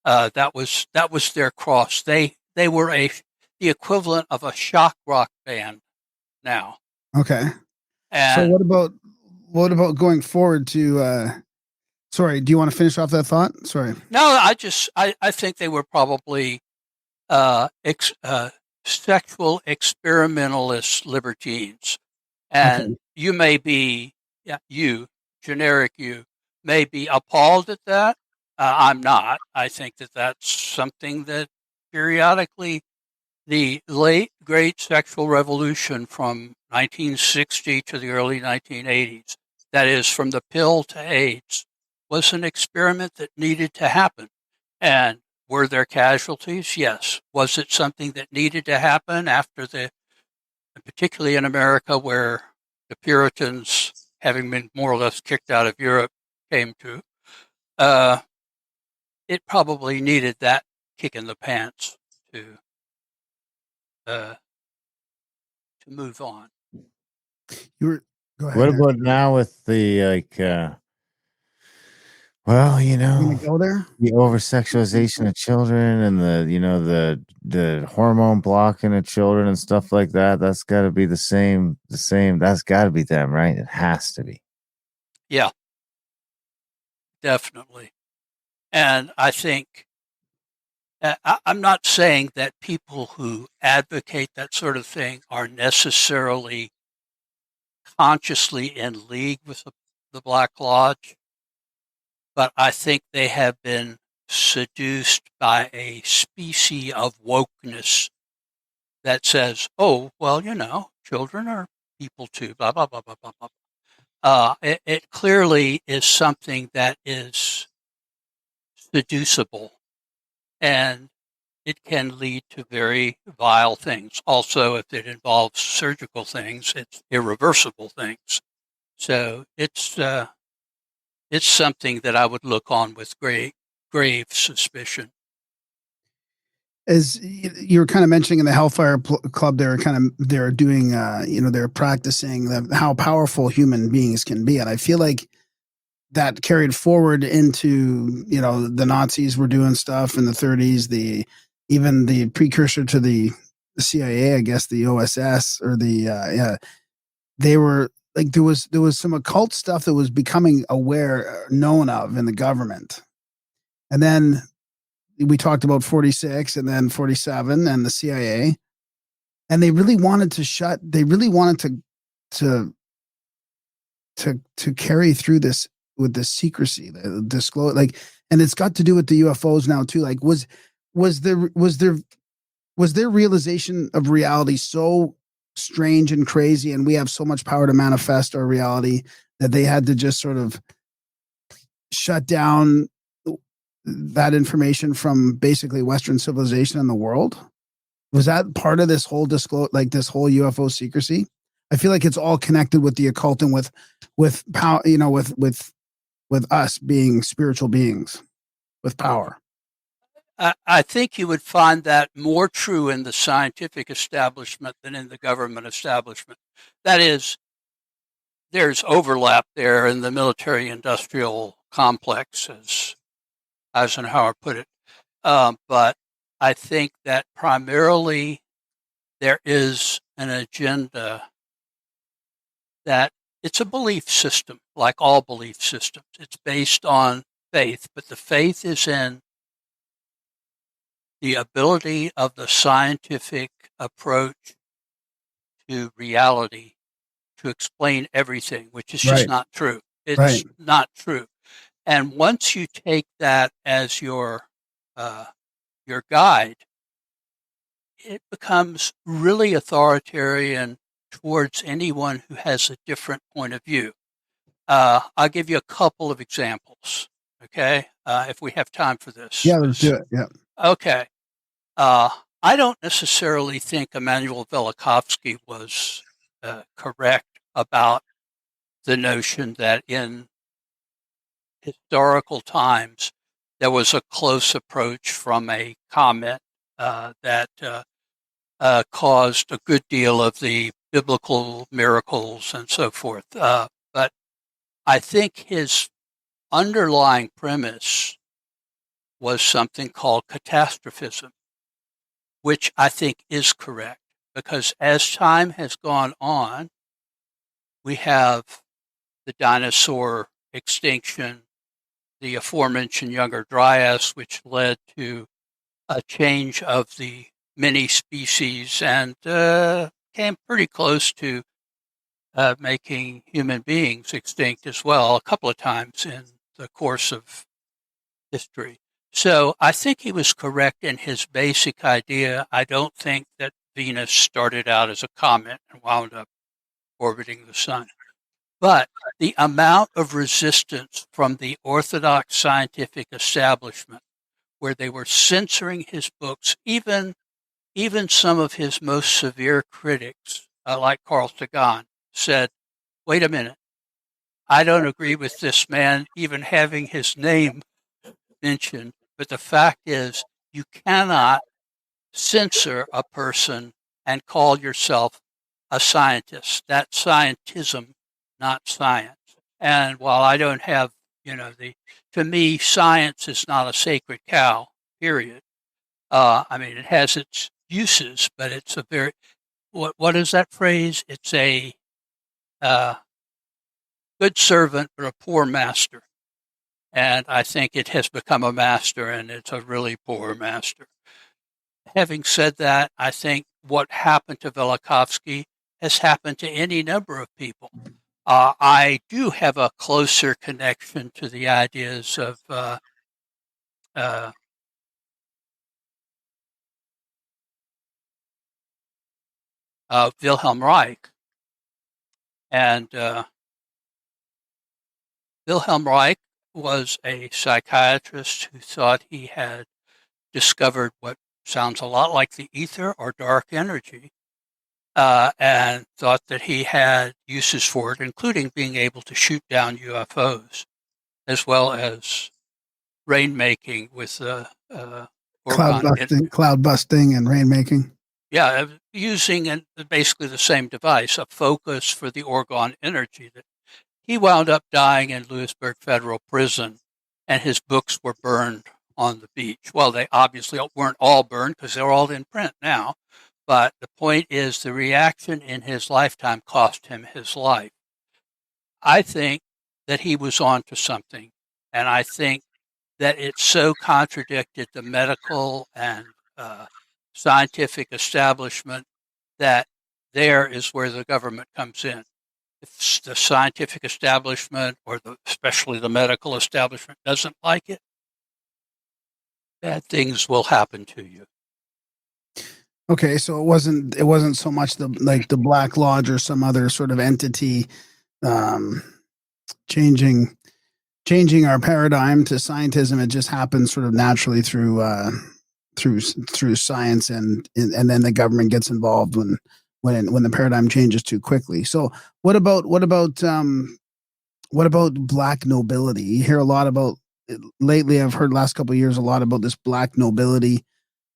that was their cross. They were the equivalent of a shock rock band now. Okay. And so what about going forward to? Sorry, do you want to finish off that thought? Sorry. No, I think they were probably sexual experimentalist libertines, and you may be generic you may be appalled at that. I'm not. I think that that's something that periodically the late great sexual revolution from 1960 to the early 1980s, that is, from the pill to AIDS, was an experiment that needed to happen. And were there casualties? Yes. Was it something that needed to happen after particularly in America, where the Puritans, having been more or less kicked out of Europe, came to? It probably needed that kick in the pants to move on. You were go ahead. What Eric. about now with the well, You gonna go there? the over sexualization of children and the hormone blocking of children and stuff like that? That's got to be the same. That's got to be them, right? It has to be. Yeah, definitely. And I think I'm not saying that people who advocate that sort of thing are necessarily consciously in league with the Black Lodge, but I think they have been seduced by a species of wokeness that says, oh, well, children are people too, blah, blah, blah, blah, blah, blah. It clearly is something that is seducible, and it can lead to very vile things. Also, if it involves surgical things, it's irreversible things. So it's something that I would look on with grave suspicion. As you were kind of mentioning in the Hellfire Club, they're doing, they're practicing how powerful human beings can be, and I feel like that carried forward into the Nazis were doing stuff in the 30s, even the precursor to the CIA, I guess the OSS or they were like there was some occult stuff that was becoming known of in the government, and then we talked about 46 and then 47 and the CIA, and they really wanted to carry through this with the secrecy, the disclose, and it's got to do with the UFOs now too. Like, was their realization of reality so strange and crazy, and we have so much power to manifest our reality, that they had to just sort of shut down that information from basically Western civilization in the world? Was that part of this whole this whole UFO secrecy? I feel like it's all connected with the occult and with power, with us being spiritual beings with power. I think you would find that more true in the scientific establishment than in the government establishment. That is, there's overlap there in the military-industrial complex, as Eisenhower put it. But I think that primarily there is an agenda that it's a belief system, like all belief systems. It's based on faith, but the faith is in the ability of the scientific approach to reality to explain everything, which is just not true. It's not true. And once you take that as your guide, it becomes really authoritarian towards anyone who has a different point of view. I'll give you a couple of examples, okay, if we have time for this. Yeah, let's do it. Yeah. Okay. I don't necessarily think Immanuel Velikovsky was correct about the notion that in historical times there was a close approach from a comet that caused a good deal of the biblical miracles and so forth. But I think his underlying premise was something called catastrophism, which I think is correct, because as time has gone on, we have the dinosaur extinction, the aforementioned Younger Dryas, which led to a change of the many species and came pretty close to making human beings extinct as well, a couple of times in the course of history. So I think he was correct in his basic idea. I don't think that Venus started out as a comet and wound up orbiting the sun. But the amount of resistance from the orthodox scientific establishment, where they were censoring his books, even some of his most severe critics, like Carl Sagan, said, wait a minute, I don't agree with this man even having his name mentioned. But the fact is, you cannot censor a person and call yourself a scientist. That's scientism, not science. And while I don't have, to me, science is not a sacred cow, period. I mean, it has its uses, but it's a very, what is that phrase? It's a uh, good servant, but a poor master. And I think it has become a master, and it's a really poor master. Having said that, I think what happened to Velikovsky has happened to any number of people. I do have a closer connection to the ideas of Wilhelm Reich. And Wilhelm Reich was a psychiatrist who thought he had discovered what sounds a lot like the ether or dark energy, and thought that he had uses for it, including being able to shoot down UFOs, as well as rainmaking with Cloud busting and rainmaking. Yeah, using basically the same device, a focus for the orgone energy. That he wound up dying in Lewisburg Federal Prison, and his books were burned on the beach. Well, they obviously weren't all burned because they're all in print now. But the point is, the reaction in his lifetime cost him his life. I think that he was on to something, and I think that it so contradicted the medical and scientific establishment that there is where the government comes in. If the scientific establishment, or especially the medical establishment, doesn't like it, bad things will happen to you. Okay, so it wasn't so much the Black Lodge or some other sort of entity changing our paradigm to scientism. It just happens sort of naturally through science, and then the government gets involved when the paradigm changes too quickly. So what about black nobility? You hear a lot about lately. I've heard last couple of years a lot about this black nobility.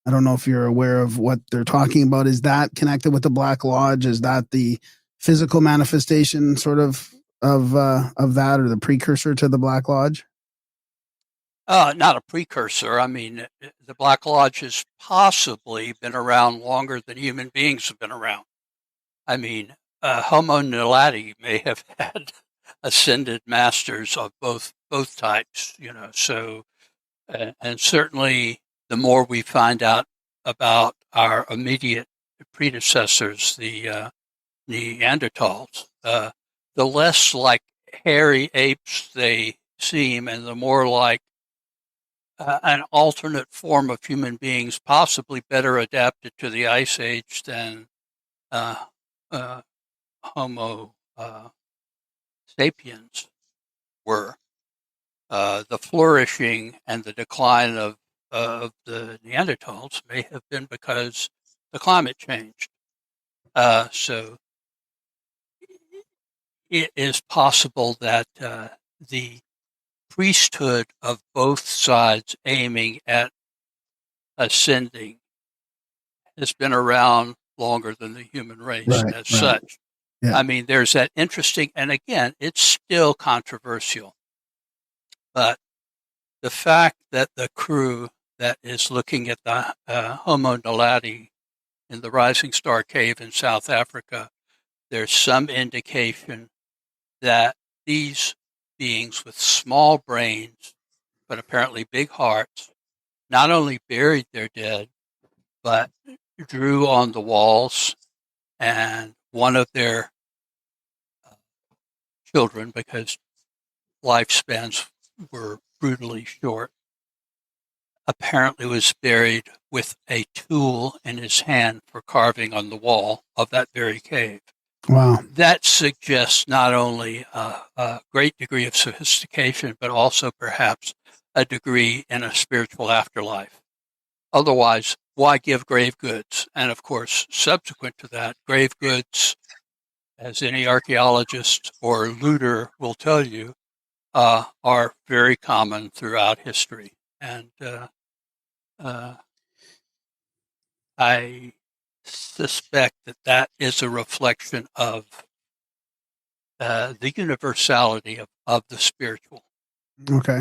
I don't know if you're aware of what they're talking about. Is that connected with the Black Lodge? Is that the physical manifestation sort of that, or the precursor to the Black Lodge? Not a precursor. I mean, the Black Lodge has possibly been around longer than human beings have been around. I mean, Homo naledi may have had ascended masters of both types, So, and certainly, the more we find out about our immediate predecessors, the Neanderthals, the less like hairy apes they seem, and the more like an alternate form of human beings, possibly better adapted to the Ice Age than Homo sapiens were. The flourishing and the decline of the Neanderthals may have been because the climate changed. So it is possible that the priesthood of both sides aiming at ascending has been around longer than the human race as such. Yeah. I mean, there's that interesting, and again, it's still controversial, but the fact that the crew that is looking at the Homo naledi in the Rising Star Cave in South Africa, there's some indication that these beings with small brains, but apparently big hearts, not only buried their dead, but drew on the walls, and one of their children, because lifespans were brutally short, apparently was buried with a tool in his hand for carving on the wall of that very cave. Wow. That suggests not only a great degree of sophistication, but also perhaps a degree in a spiritual afterlife. Otherwise, why give grave goods? And of course, subsequent to that, grave goods, as any archaeologist or looter will tell you, are very common throughout history. And I suspect that that is a reflection of the universality of the spiritual. Okay.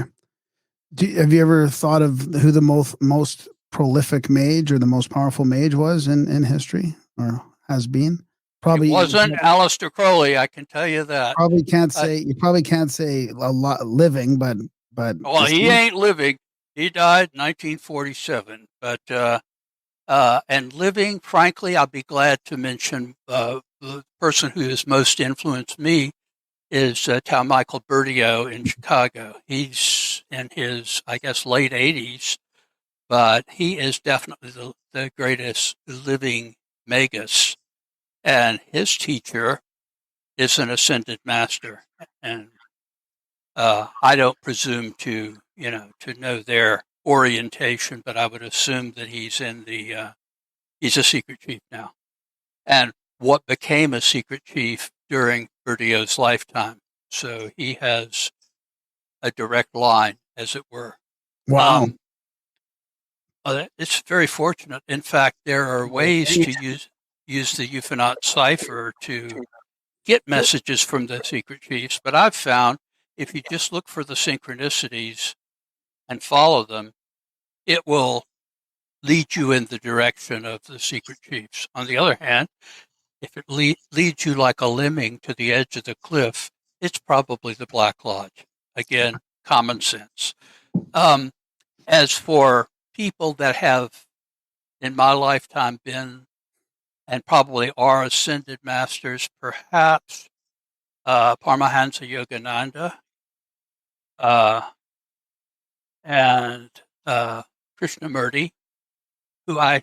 Have you ever thought of who the most prolific mage or the most powerful mage was in history or has been? Probably It wasn't Aleister Crowley, I can tell you that. probably can't say you probably can't say a lot living, but Well, he deceased. ain't living. He died 1947. But and living, frankly, I'll be glad to mention the person who has most influenced me is Tal Michael Bertio in Chicago. He's in his, I guess, late 80s, but he is definitely the greatest living magus. And his teacher is an ascended master. And I don't presume to know their orientation, but I would assume that he's a secret chief now. And what became a secret chief during Bertio's lifetime. So he has a direct line, as it were. Wow. It's very fortunate. In fact, there are ways to use the Euphonot cipher to get messages from the secret chiefs, but I've found if you just look for the synchronicities and follow them, it will lead you in the direction of the secret chiefs. On the other hand, if it leads you like a lemming to the edge of the cliff, it's probably the Black Lodge. Again, common sense. As for people that have, in my lifetime, been and probably are ascended masters, perhaps Paramahansa Yogananda and Krishnamurti, who I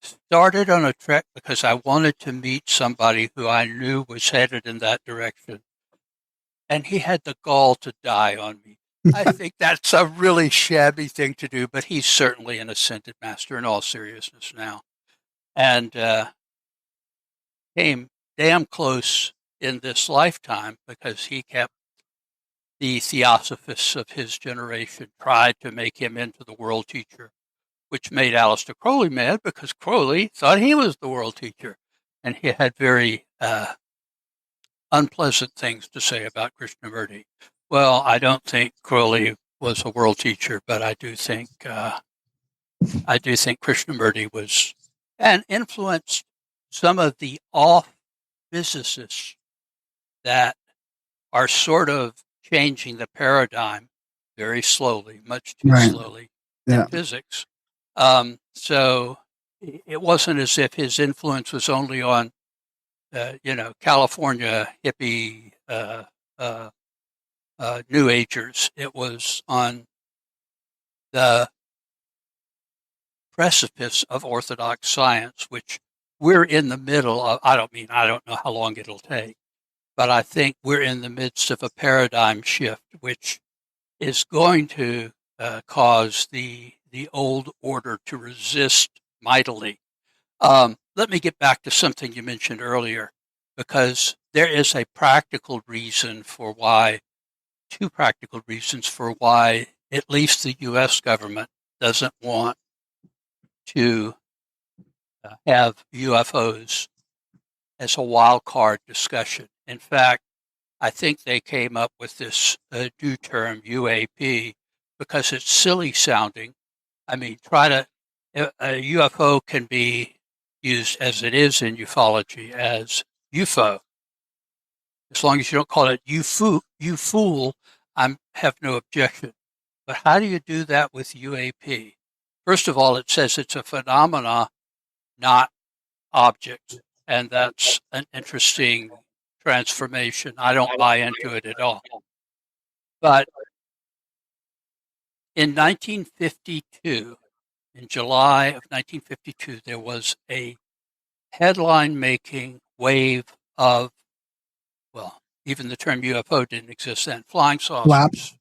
started on a trek because I wanted to meet somebody who I knew was headed in that direction. And he had the gall to die on me. I think that's a really shabby thing to do, but he's certainly an ascended master in all seriousness now. And came damn close in this lifetime because he kept the theosophists of his generation tried to make him into the world teacher, which made Aleister Crowley mad because Crowley thought he was the world teacher. And he had very unpleasant things to say about Krishnamurti. Well, I don't think Crowley was a world teacher, but I do think Krishnamurti was and influenced some of the off physicists that are sort of changing the paradigm very slowly, much too Right. slowly Yeah. in physics. So it wasn't as if his influence was only on, California hippie New Agers. It was on the precipice of orthodox science, which we're in the middle of. I don't know how long it'll take, but I think we're in the midst of a paradigm shift, which is going to cause the old order to resist mightily. Let me get back to something you mentioned earlier, because there is two practical reasons for why at least the U.S. government doesn't want to have UFOs as a wild card discussion. In fact, I think they came up with this new term UAP because it's silly sounding. I mean, a UFO can be used as it is in ufology as UFO. As long as you don't call it you fool, I have no objection. But how do you do that with UAP? First of all, it says it's a phenomena, not object. And that's an interesting transformation. I don't buy into it at all. But In 1952, in July of 1952, there was a headline-making wave of, well, even the term UFO didn't exist then, flying saucers.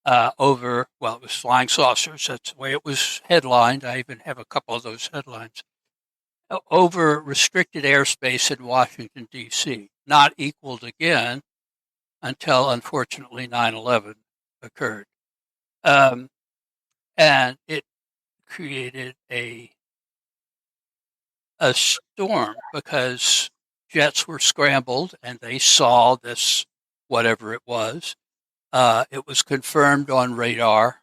Over, well, it was flying saucers. That's the way it was headlined. I even have a couple of those headlines. Over restricted airspace in Washington, D.C., not equaled again until, unfortunately, 9/11 occurred. And it created a storm because jets were scrambled and they saw this, whatever it was. It was confirmed on radar,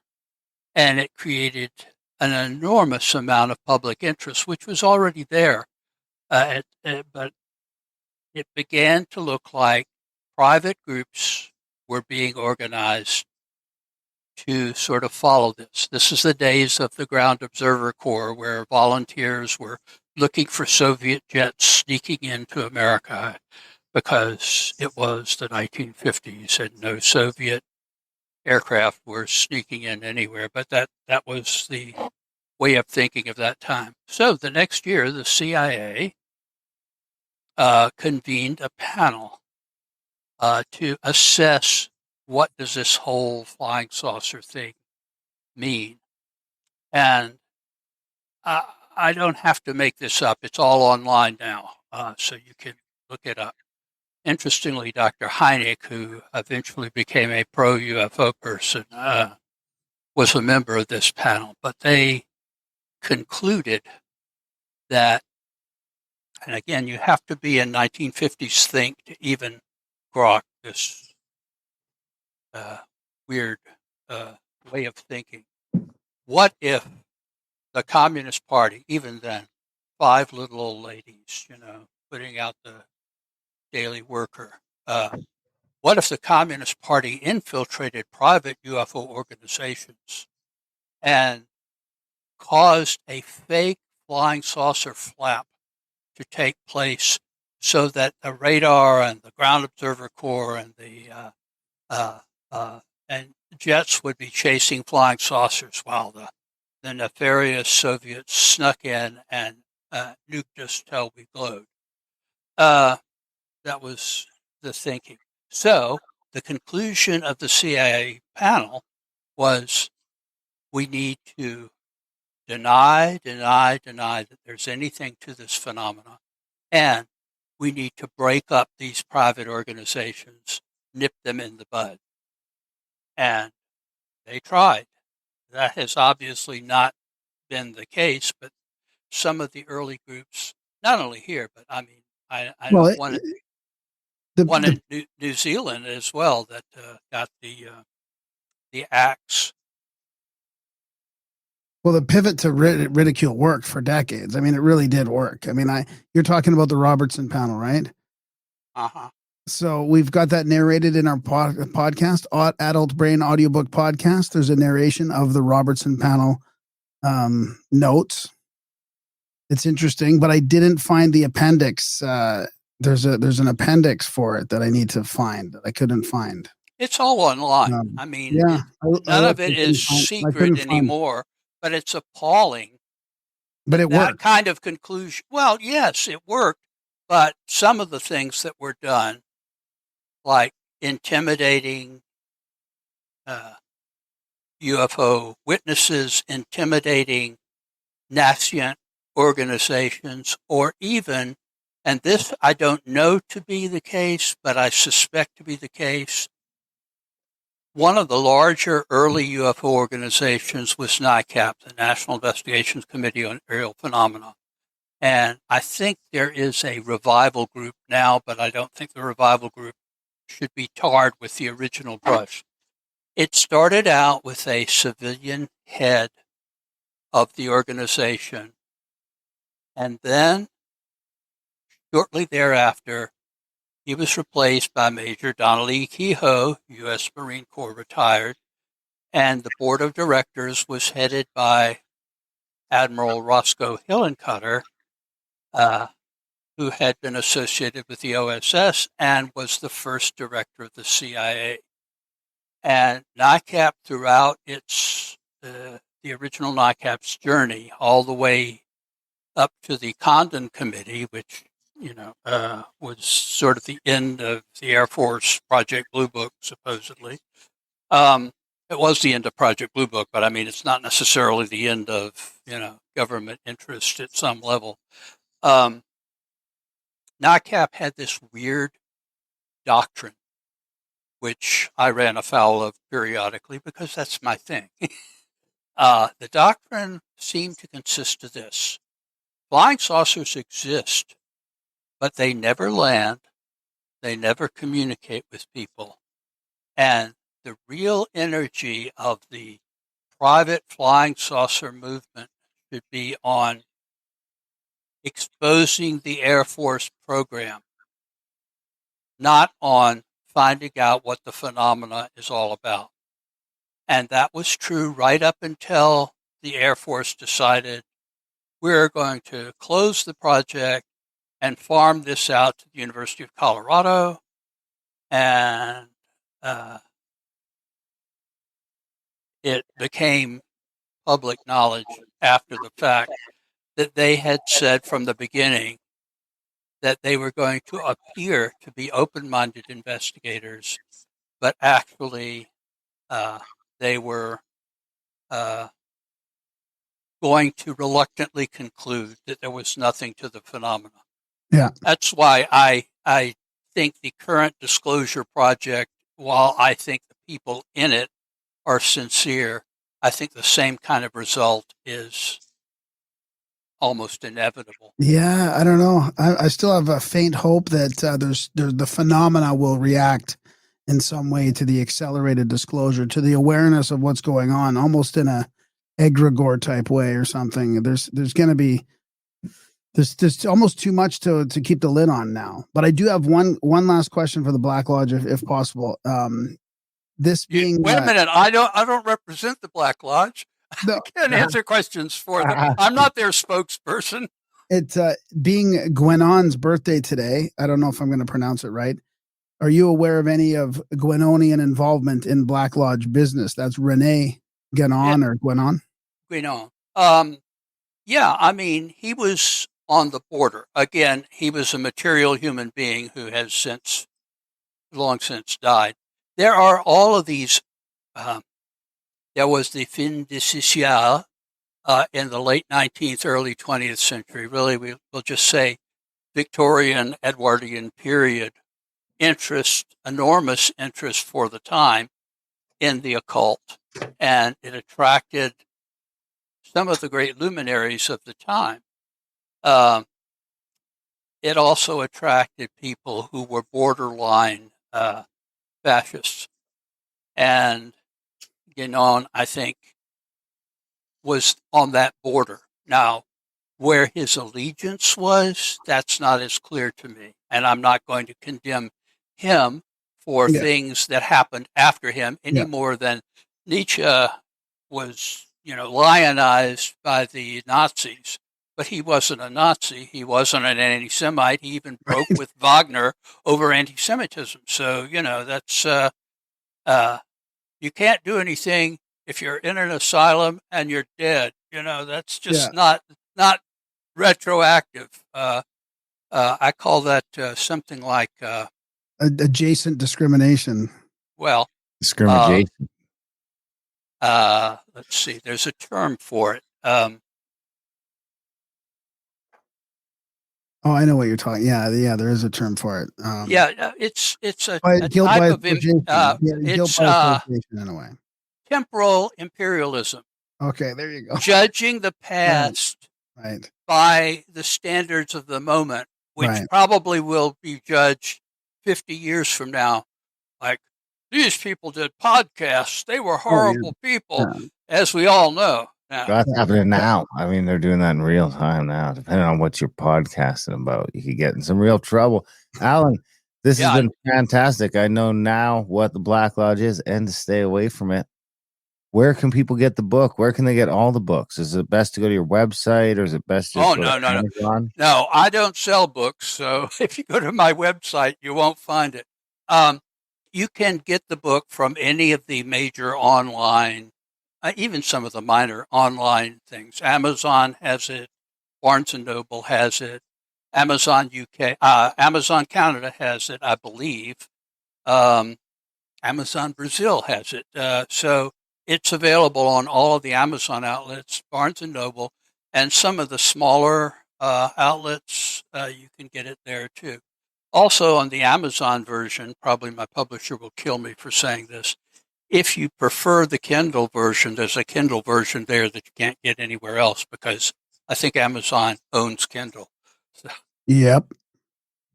and it created an enormous amount of public interest, which was already there. But it began to look like private groups were being organized to sort of follow this. This is the days of the Ground Observer Corps, where volunteers were looking for Soviet jets sneaking into America because it was the 1950s and no Soviet aircraft were sneaking in anywhere. But that was the way of thinking of that time. So the next year, the CIA convened a panel to assess what does this whole flying saucer thing mean. And I don't have to make this up. It's all online now, so you can look it up. Interestingly, Dr. Hynek, who eventually became a pro-UFO person, was a member of this panel. But they concluded that, and again, you have to be in 1950s think to even grok this weird way of thinking. What if the Communist Party, even then, 5 little old ladies, putting out the Daily Worker, what if the Communist Party infiltrated private UFO organizations and caused a fake flying saucer flap to take place so that the radar and the Ground Observer Corps and the and jets would be chasing flying saucers while the nefarious Soviets snuck in and nuked us till we glowed. That was the thinking. So the conclusion of the CIA panel was we need to deny that there's anything to this phenomenon. And we need to break up these private organizations, nip them in the bud. And they tried. That has obviously not been the case, but some of the early groups, not only here, but I mean, I know one in New Zealand as well that got the axe. Well, the pivot to ridicule worked for decades. I mean, it really did work. I mean, you're talking about the Robertson panel, right? Uh-huh. So we've got that narrated in our podcast, Adult Brain Audiobook Podcast. There's a narration of the Robertson panel notes. It's interesting, but I didn't find the appendix. There's an appendix for it that I need to find that I couldn't find. It's all online. I mean, none of it is secret anymore, but it's appalling. But it worked. That kind of conclusion. Well, yes, it worked, but some of the things that were done, like intimidating UFO witnesses, intimidating nascent organizations, or even, and this I don't know to be the case, but I suspect to be the case, one of the larger early UFO organizations was NICAP, the National Investigations Committee on Aerial Phenomena. And I think there is a revival group now, but I don't think the revival group should be tarred with the original brush. It started out with a civilian head of the organization, and then shortly thereafter, he was replaced by Major Donald E. Kehoe, U.S. Marine Corps retired, and the board of directors was headed by Admiral Roscoe Hillencutter, who had been associated with the OSS and was the first director of the CIA. And NICAP, throughout its the original NICAP's journey, all the way up to the Condon Committee, which was sort of the end of the Air Force Project Blue Book, supposedly. It was the end of Project Blue Book, but I mean, it's not necessarily the end of government interest at some level. NICAP had this weird doctrine, which I ran afoul of periodically because that's my thing. The doctrine seemed to consist of this: flying saucers exist, but they never land, they never communicate with people, and the real energy of the private flying saucer movement should be on exposing the Air Force program, not on finding out what the phenomena is all about. And that was true right up until the Air Force decided we're going to close the project and farm this out to the University of Colorado. And it became public knowledge after the fact that they had said from the beginning that they were going to appear to be open-minded investigators, but actually they were going to reluctantly conclude that there was nothing to the phenomena. Yeah. That's why I think the current disclosure project, while I think the people in it are sincere, I think the same kind of result is almost inevitable. Yeah, I don't know. I still have a faint hope that there's the phenomena will react in some way to the accelerated disclosure, to the awareness of what's going on, almost in a egregore type way or something. There's going to be there's almost too much to keep the lid on now. But I do have one last question for the Black Lodge, if possible. This being wait a minute, I don't represent the Black Lodge. No. I can't answer questions for them. I'm not their spokesperson. It being Gwenon's birthday today, I don't know if I'm going to pronounce it right. Are you aware of any of Gwenonian involvement in Black Lodge business? That's Renee Guenon or Gwenon? Gwenon. Yeah, I mean, he was on the border. Again, he was a material human being who has long since died. There are all of these. There was the fin de siècle in the late 19th, early 20th century. Really, we'll just say Victorian, Edwardian period enormous interest for the time in the occult. And it attracted some of the great luminaries of the time. It also attracted people who were borderline fascists. And Guénon, I think, was on that border. Now, where his allegiance was, that's not as clear to me. And I'm not going to condemn him for things that happened after him any more than Nietzsche was, lionized by the Nazis. But he wasn't a Nazi. He wasn't an anti-Semite. He even broke with Wagner over anti-Semitism. So, that's... you can't do anything if you're in an asylum and you're dead. That's just not retroactive. I call that something like adjacent discrimination. Well, discrimination. Let's see. There's a term for it. Oh, I know what you're talking. Yeah, there is a term for it. It's a guilt type by of association. it's Guilt by association in a way. temporal imperialism. Okay, there you go. Judging the past Right. by the standards of the moment, which probably will be judged 50 years from now. Like, these people did podcasts. They were horrible people, as we all know. Now. That's happening now. I mean, they're doing that in real time now. Depending on what you're podcasting about, you could get in some real trouble. Alan, this has been fantastic. I know now what the Black Lodge is and to stay away from it. Where can people get the book? Where can they get all the books? Is it best to go to your website, or is it best just go to Amazon? No, I don't sell books. So if you go to my website, you won't find it. you can get the book from any of the major online, even some of the minor online things. Amazon has it. Barnes and Noble has it. Amazon UK, Amazon Canada has it, I believe. Amazon Brazil has it. So it's available on all of the Amazon outlets, Barnes and Noble, and some of the smaller outlets. You can get it there too. Also, on the Amazon version, probably my publisher will kill me for saying this. If you prefer the Kindle version, there's a Kindle version there that you can't get anywhere else because I think Amazon owns Kindle. So, Yep.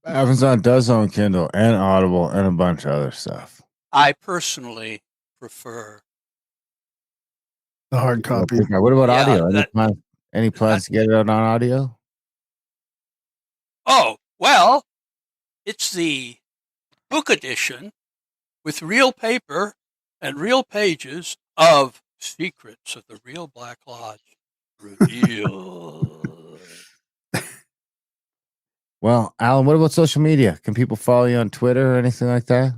Amazon does own Kindle and Audible and a bunch of other stuff. I personally prefer. The hard copy. What about Yeah, audio? Any plans to get it out on audio? Oh, well, it's the book edition with real paper and real pages of Secrets of the Real Black Lodge revealed. Well, Alan, what about social media? Can people follow you on Twitter or anything like that?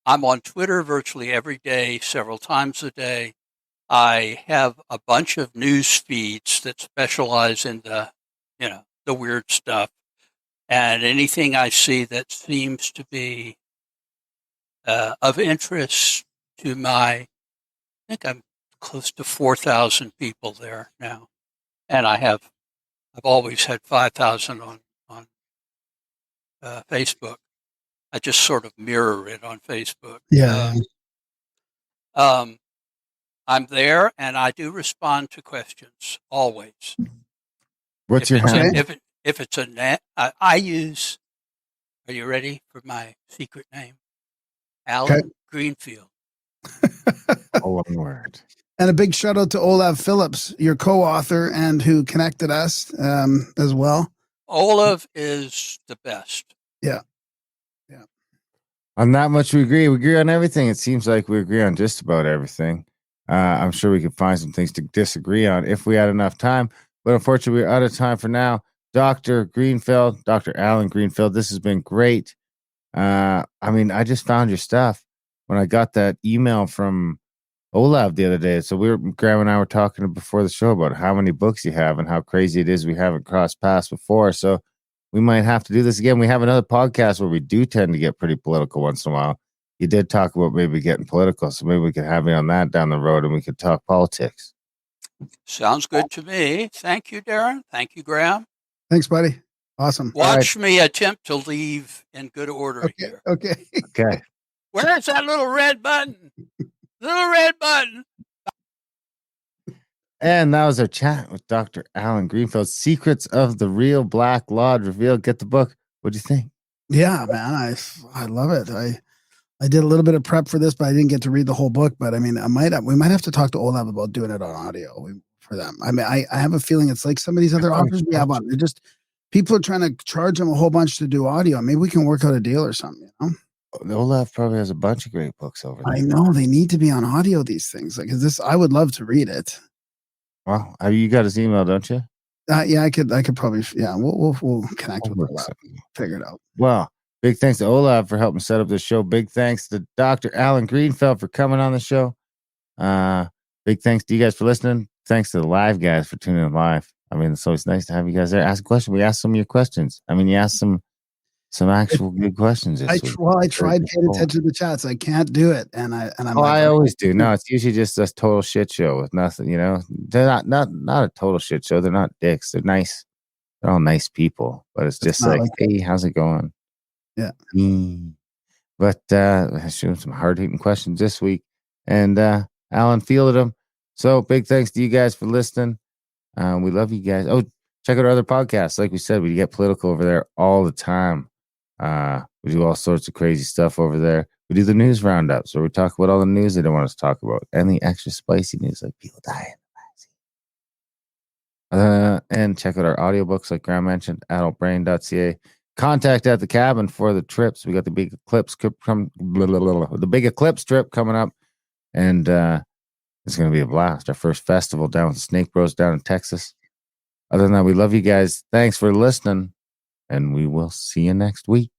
I'm on Twitter virtually every day, several times a day. I have a bunch of news feeds that specialize in the weird stuff. And anything I see that seems to be of interest to I think I'm close to 4,000 people there now. And I've always had 5,000 on Facebook. I just sort of mirror it on Facebook. Yeah. I'm there, and I do respond to questions always. What's your handle? If it's a net, I use. Are you ready for my secret name? Alan Greenfield. Oh, one word. And a big shout out to Olaf Phillips, your co-author, and who connected us as well. Olaf is the best. Yeah. On that much we agree. We agree on everything. It seems like we agree on just about everything. I'm sure we could find some things to disagree on if we had enough time. But unfortunately, we're out of time for now. Dr. Greenfield, Dr. Alan Greenfield, this has been great. I just found your stuff when I got that email from Olav the other day. So Graham and I were talking before the show about how many books you have and how crazy it is we haven't crossed paths before. So we might have to do this again. We have another podcast where we do tend to get pretty political once in a while. You did talk about maybe getting political, so maybe we could have you on that down the road and we could talk politics. Sounds good to me. Thank you, Darren. Thank you, Graham. Thanks, buddy. Awesome. Watch me attempt to leave in good order here. Okay. Where's that little red button? Little red button. And that was our chat with Dr. Alan Greenfield. Secrets of the Real Black Lodge revealed. Get the book. What do you think? Yeah, man. I love it. I did a little bit of prep for this, but I didn't get to read the whole book. But I mean, we might have to talk to Olaf about doing it on audio for them. I mean, I have a feeling it's like some of these other offers we have on. They're just people are trying to charge them a whole bunch to do audio. Maybe we can work out a deal or something. You know? Olaf probably has a bunch of great books over there. I know they need to be on audio. These things, like, is this? I would love to read it. Well, you got his email, don't you? Yeah, I could probably. Yeah, we'll connect with Olaf. Figure it out. Well, big thanks to Olaf for helping set up this show. Big thanks to Dr. Alan Greenfield for coming on the show. Big thanks to you guys for listening. Thanks to the live guys for tuning in live. I mean, it's always nice to have you guys there. Ask a question. We asked some of your questions. I mean, you asked some actual good questions. I tried paying attention to the chats. I can't do it, and I'm. I always do. No, it's usually just a total shit show with nothing. You know, they're not a total shit show. They're not dicks. They're nice. They're all nice people. But it's just like, hey, how's it going? Yeah. But showing some hard hitting questions this week, and Alan fielded them. So big thanks to you guys for listening. We love you guys. Oh, check out our other podcasts. Like we said, we get political over there all the time. We do all sorts of crazy stuff over there. We do the news roundups where we talk about all the news they don't want us to talk about and the extra spicy news like people dying. And check out our audiobooks like Graham mentioned, adultbrain.ca. Contact at the cabin for the trips. We got the big eclipse trip coming up, and it's going to be a blast. Our first festival down with the Snake Bros down in Texas. Other than that, we love you guys. Thanks for listening, and we will see you next week.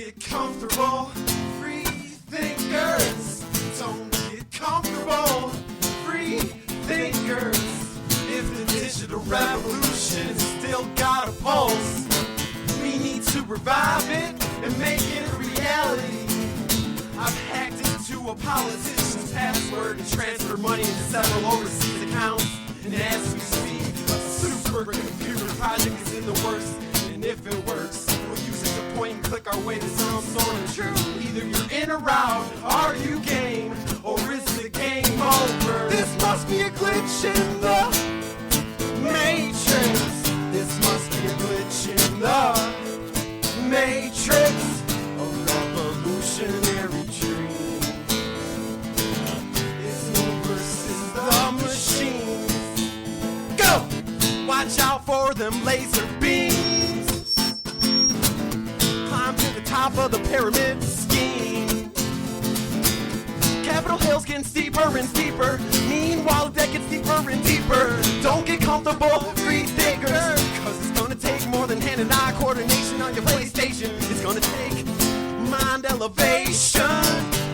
get comfortable, free thinkers. Don't get comfortable, free thinkers. If the digital revolution still got a pulse, we need to revive it and make it a reality. I've hacked into a politician's password and transferred money into several overseas accounts. And as we speak, a supercomputer project is in the works. And if it works, we'll use it to point and click our way to some sort of truth. Either you're in or out, are you game, or is the game over? This must be a glitch in the Matrix. This must be a glitch in the Matrix. A revolutionary dream. It's me versus the machines. Go! Watch out for them laser beams. Climb to the top of the pyramid scheme. Capitol Hill's getting steeper and steeper. Meanwhile, the deck gets deeper and deeper. Don't get comfortable, free thinkers. Cause it's gonna take more than hand-and-eye coordination on your PlayStation. It's gonna take mind elevation.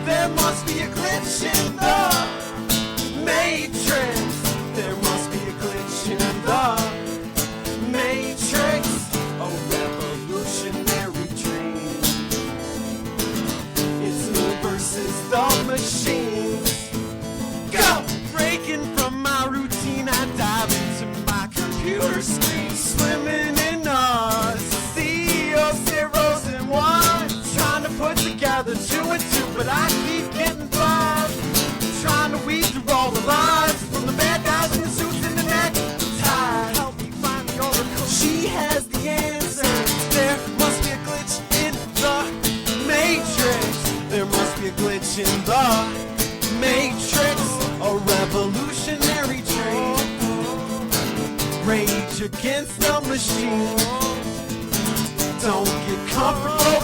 There must be a glitch in the Matrix. There must be a glitch in the Matrix. A revolutionary dream. It's me versus the machines. Go! Breaking from my routine, I dive into my computer screen. Swimming in a sea of zeros and ones. Trying to put together two and two, but I keep getting blind. Trying to weed through all the lies from the bad guys in the suits and the neckties. Help me find the oracle. She has the answer. There must be a glitch in the Matrix. There must be a glitch in the Matrix. A revolutionary dream. Rage against the machine. Don't get comfortable,